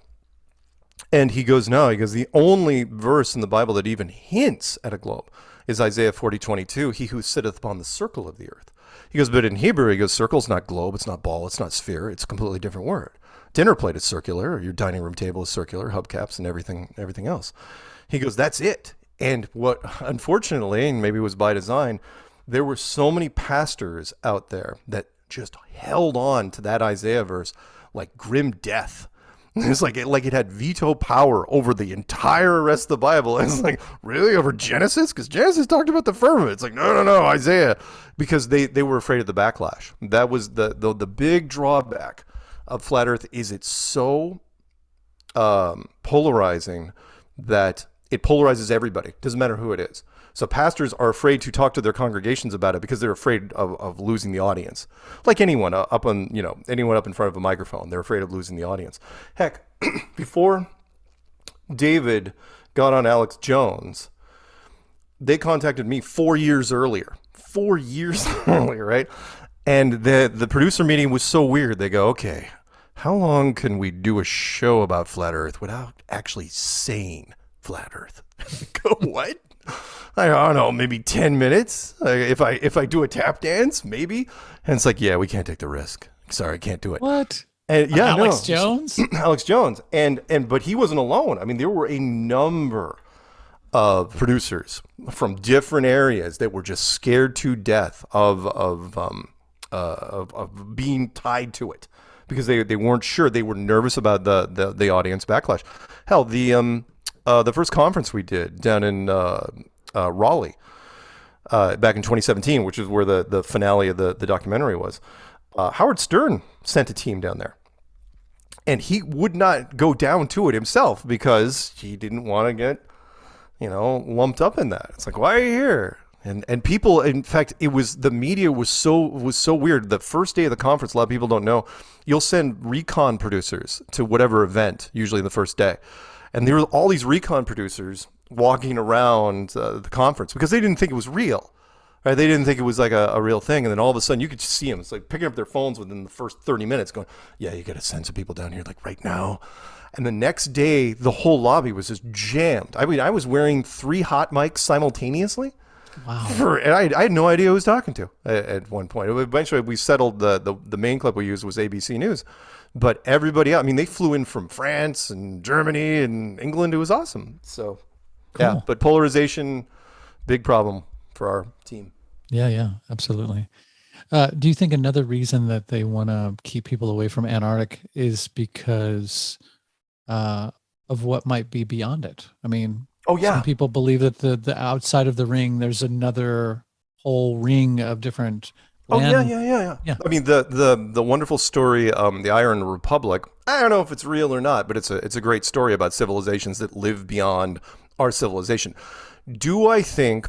And he goes, "No." He goes, "The only verse in the Bible that even hints at a globe is Isaiah 40:22, he who sitteth upon the circle of the earth." He goes, "But in Hebrew," he goes, "circle's not globe, it's not ball, it's not sphere, it's a completely different word. Dinner plate is circular, or your dining room table is circular, hubcaps and everything else." He goes, "That's it." And what, unfortunately, and maybe it was by design, there were so many pastors out there that just held on to that Isaiah verse like grim death. It's like it had veto power over the entire rest of the Bible. And it's like, really, over Genesis? Because Genesis talked about the firmament. It's like, no, Isaiah. Because they were afraid of the backlash. That was the big drawback of Flat Earth, is it's so polarizing that it polarizes everybody. Doesn't matter who it is. So pastors are afraid to talk to their congregations about it because they're afraid of losing the audience. Like anyone up in front of a microphone, they're afraid of losing the audience. Heck, before David got on Alex Jones, they contacted me 4 years earlier. 4 years earlier, right? And the producer meeting was so weird. They go, "Okay, how long can we do a show about Flat Earth without actually saying Flat Earth?" I go, "What?" I don't know, maybe 10 minutes. If I do a tap dance, maybe. And it's like, "Yeah, we can't take the risk. Sorry, I can't do it." What? And yeah, Alex Jones? Alex Jones. But he wasn't alone. I mean, there were a number of producers from different areas that were just scared to death of being tied to it because they weren't sure. They were nervous about the audience backlash. Hell, the first conference we did down in Raleigh back in 2017, which is where the finale of the documentary was, Howard Stern sent a team down there. And he would not go down to it himself because he didn't want to get, lumped up in that. It's like, "Why are you here?" And people, in fact, the media was so weird. The first day of the conference, a lot of people don't know, you'll send recon producers to whatever event, usually the first day. And there were all these recon producers walking around the conference because they didn't think it was real. Right? They didn't think it was like a real thing. And then all of a sudden you could just see them. It's like picking up their phones within the first 30 minutes going, "Yeah, you got to send some people down here like right now." And the next day, the whole lobby was just jammed. I mean, I was wearing 3 hot mics simultaneously. Wow. And I had no idea who I was talking to at one point. Eventually, we settled the main clip we used was ABC News. But everybody else, I mean, they flew in from France and Germany and England. It was awesome. So, yeah. Cool. But polarization, big problem for our team. Yeah, absolutely. Do you think another reason that they want to keep people away from Antarctic is because of what might be beyond it? I mean, some people believe that the outside of the ring, there's another whole ring of different land. Yeah. I mean, the wonderful story, the Iron Republic. I don't know if it's real or not, but it's a great story about civilizations that live beyond our civilization. Do I think?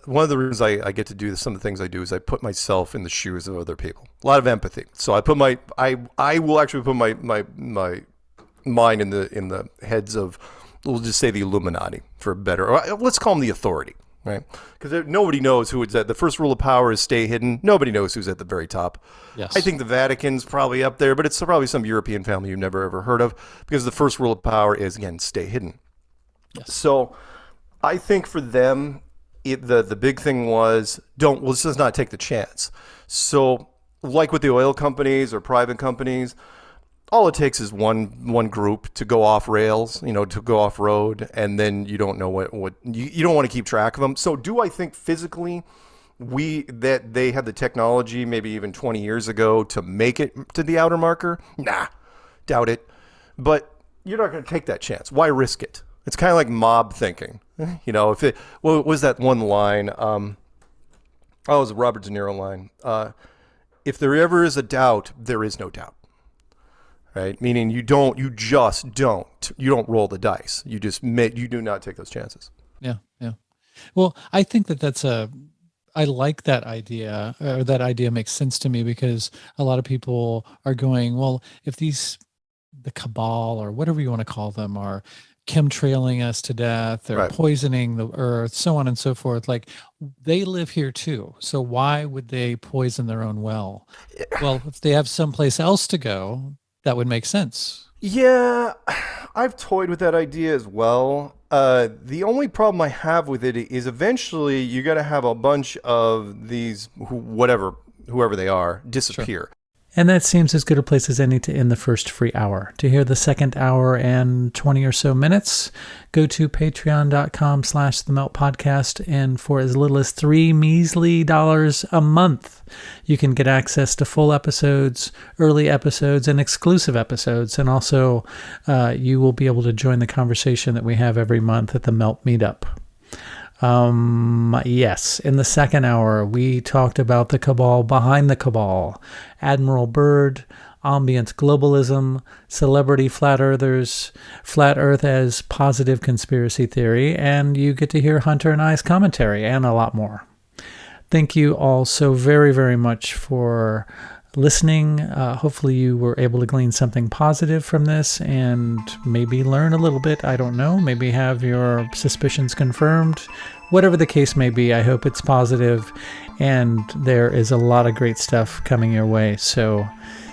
One of the reasons I get to do some of the things I do is I put myself in the shoes of other people. A lot of empathy. So I will actually put my mind in the heads of, we'll just say, the Illuminati, for better, or let's call them the authority, right? Because nobody knows who is at the first rule of power is stay hidden. Nobody knows who's at the very top. Yes. I think the Vatican's probably up there, but it's probably some European family you've never ever heard of, because the first rule of power is, again, stay hidden. Yes. So I think for them, the big thing was, let's just not take the chance. So like with the oil companies or private companies, all it takes is one group to go off rails, to go off road, and then you don't know what you don't want to keep track of them. So do I think physically that they had the technology maybe even 20 years ago to make it to the outer marker? Nah, doubt it. But you're not going to take that chance. Why risk it? It's kind of like mob thinking. If it what was that one line? It was a Robert De Niro line. If there ever is a doubt, there is no doubt. Right? Meaning you don't roll the dice. You do not take those chances. Yeah. Well, I think I like that idea, or that idea makes sense to me, because a lot of people are going, well, if the cabal or whatever you want to call them are chemtrailing us to death, or right, poisoning the earth, so on and so forth, like, they live here too. So why would they poison their own well? Well, if they have someplace else to go, that would make sense. Yeah, I've toyed with that idea as well. The only problem I have with it is eventually you got to have a bunch of these, whoever they are, disappear. Sure. And that seems as good a place as any to end the first free hour. To hear the second hour and 20 or so minutes, go to patreon.com/themeltpodcast, and for as little as $3 measly a month, you can get access to full episodes, early episodes, and exclusive episodes. And also, you will be able to join the conversation that we have every month at the Melt Meetup. Yes, in the second hour, we talked about the cabal behind the cabal, Admiral Byrd, ambient globalism, celebrity flat earthers, flat earth as positive conspiracy theory, and you get to hear Hunter and I's commentary, and a lot more. Thank you all so very, very much for listening. Hopefully you were able to glean something positive from this and maybe learn a little bit. I don't know. Maybe have your suspicions confirmed. Whatever the case may be, I hope it's positive, and there is a lot of great stuff coming your way. So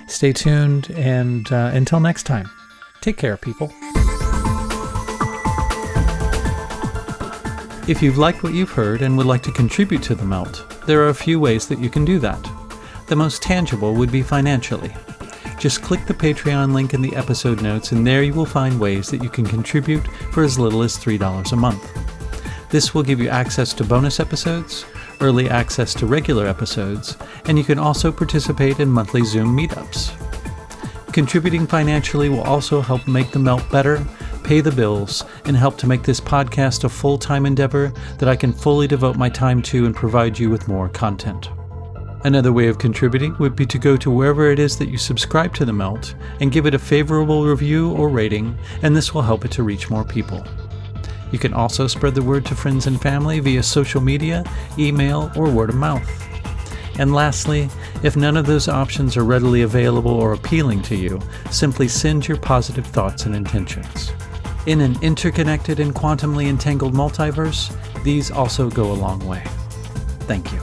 stay tuned, and until next time, take care, people. If you've liked what you've heard and would like to contribute to The Melt, there are a few ways that you can do that. The most tangible would be financially. Just click the Patreon link in the episode notes, and there you will find ways that you can contribute for as little as $3 a month. This will give you access to bonus episodes, early access to regular episodes, and you can also participate in monthly Zoom meetups. Contributing financially will also help make The Melt better, pay the bills, and help to make this podcast a full-time endeavor that I can fully devote my time to and provide you with more content. Another way of contributing would be to go to wherever it is that you subscribe to The Melt and give it a favorable review or rating, and this will help it to reach more people. You can also spread the word to friends and family via social media, email, or word of mouth. And lastly, if none of those options are readily available or appealing to you, simply send your positive thoughts and intentions. In an interconnected and quantumly entangled multiverse, these also go a long way. Thank you.